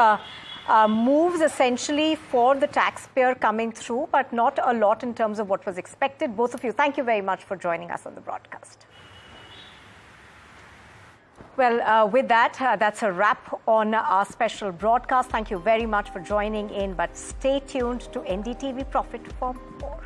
moves essentially for the taxpayer coming through, but not a lot in terms of what was expected. Both of you, thank you very much for joining us on the broadcast. Well, with that, that's a wrap on our special broadcast. Thank you very much for joining in, but stay tuned to NDTV Profit for more.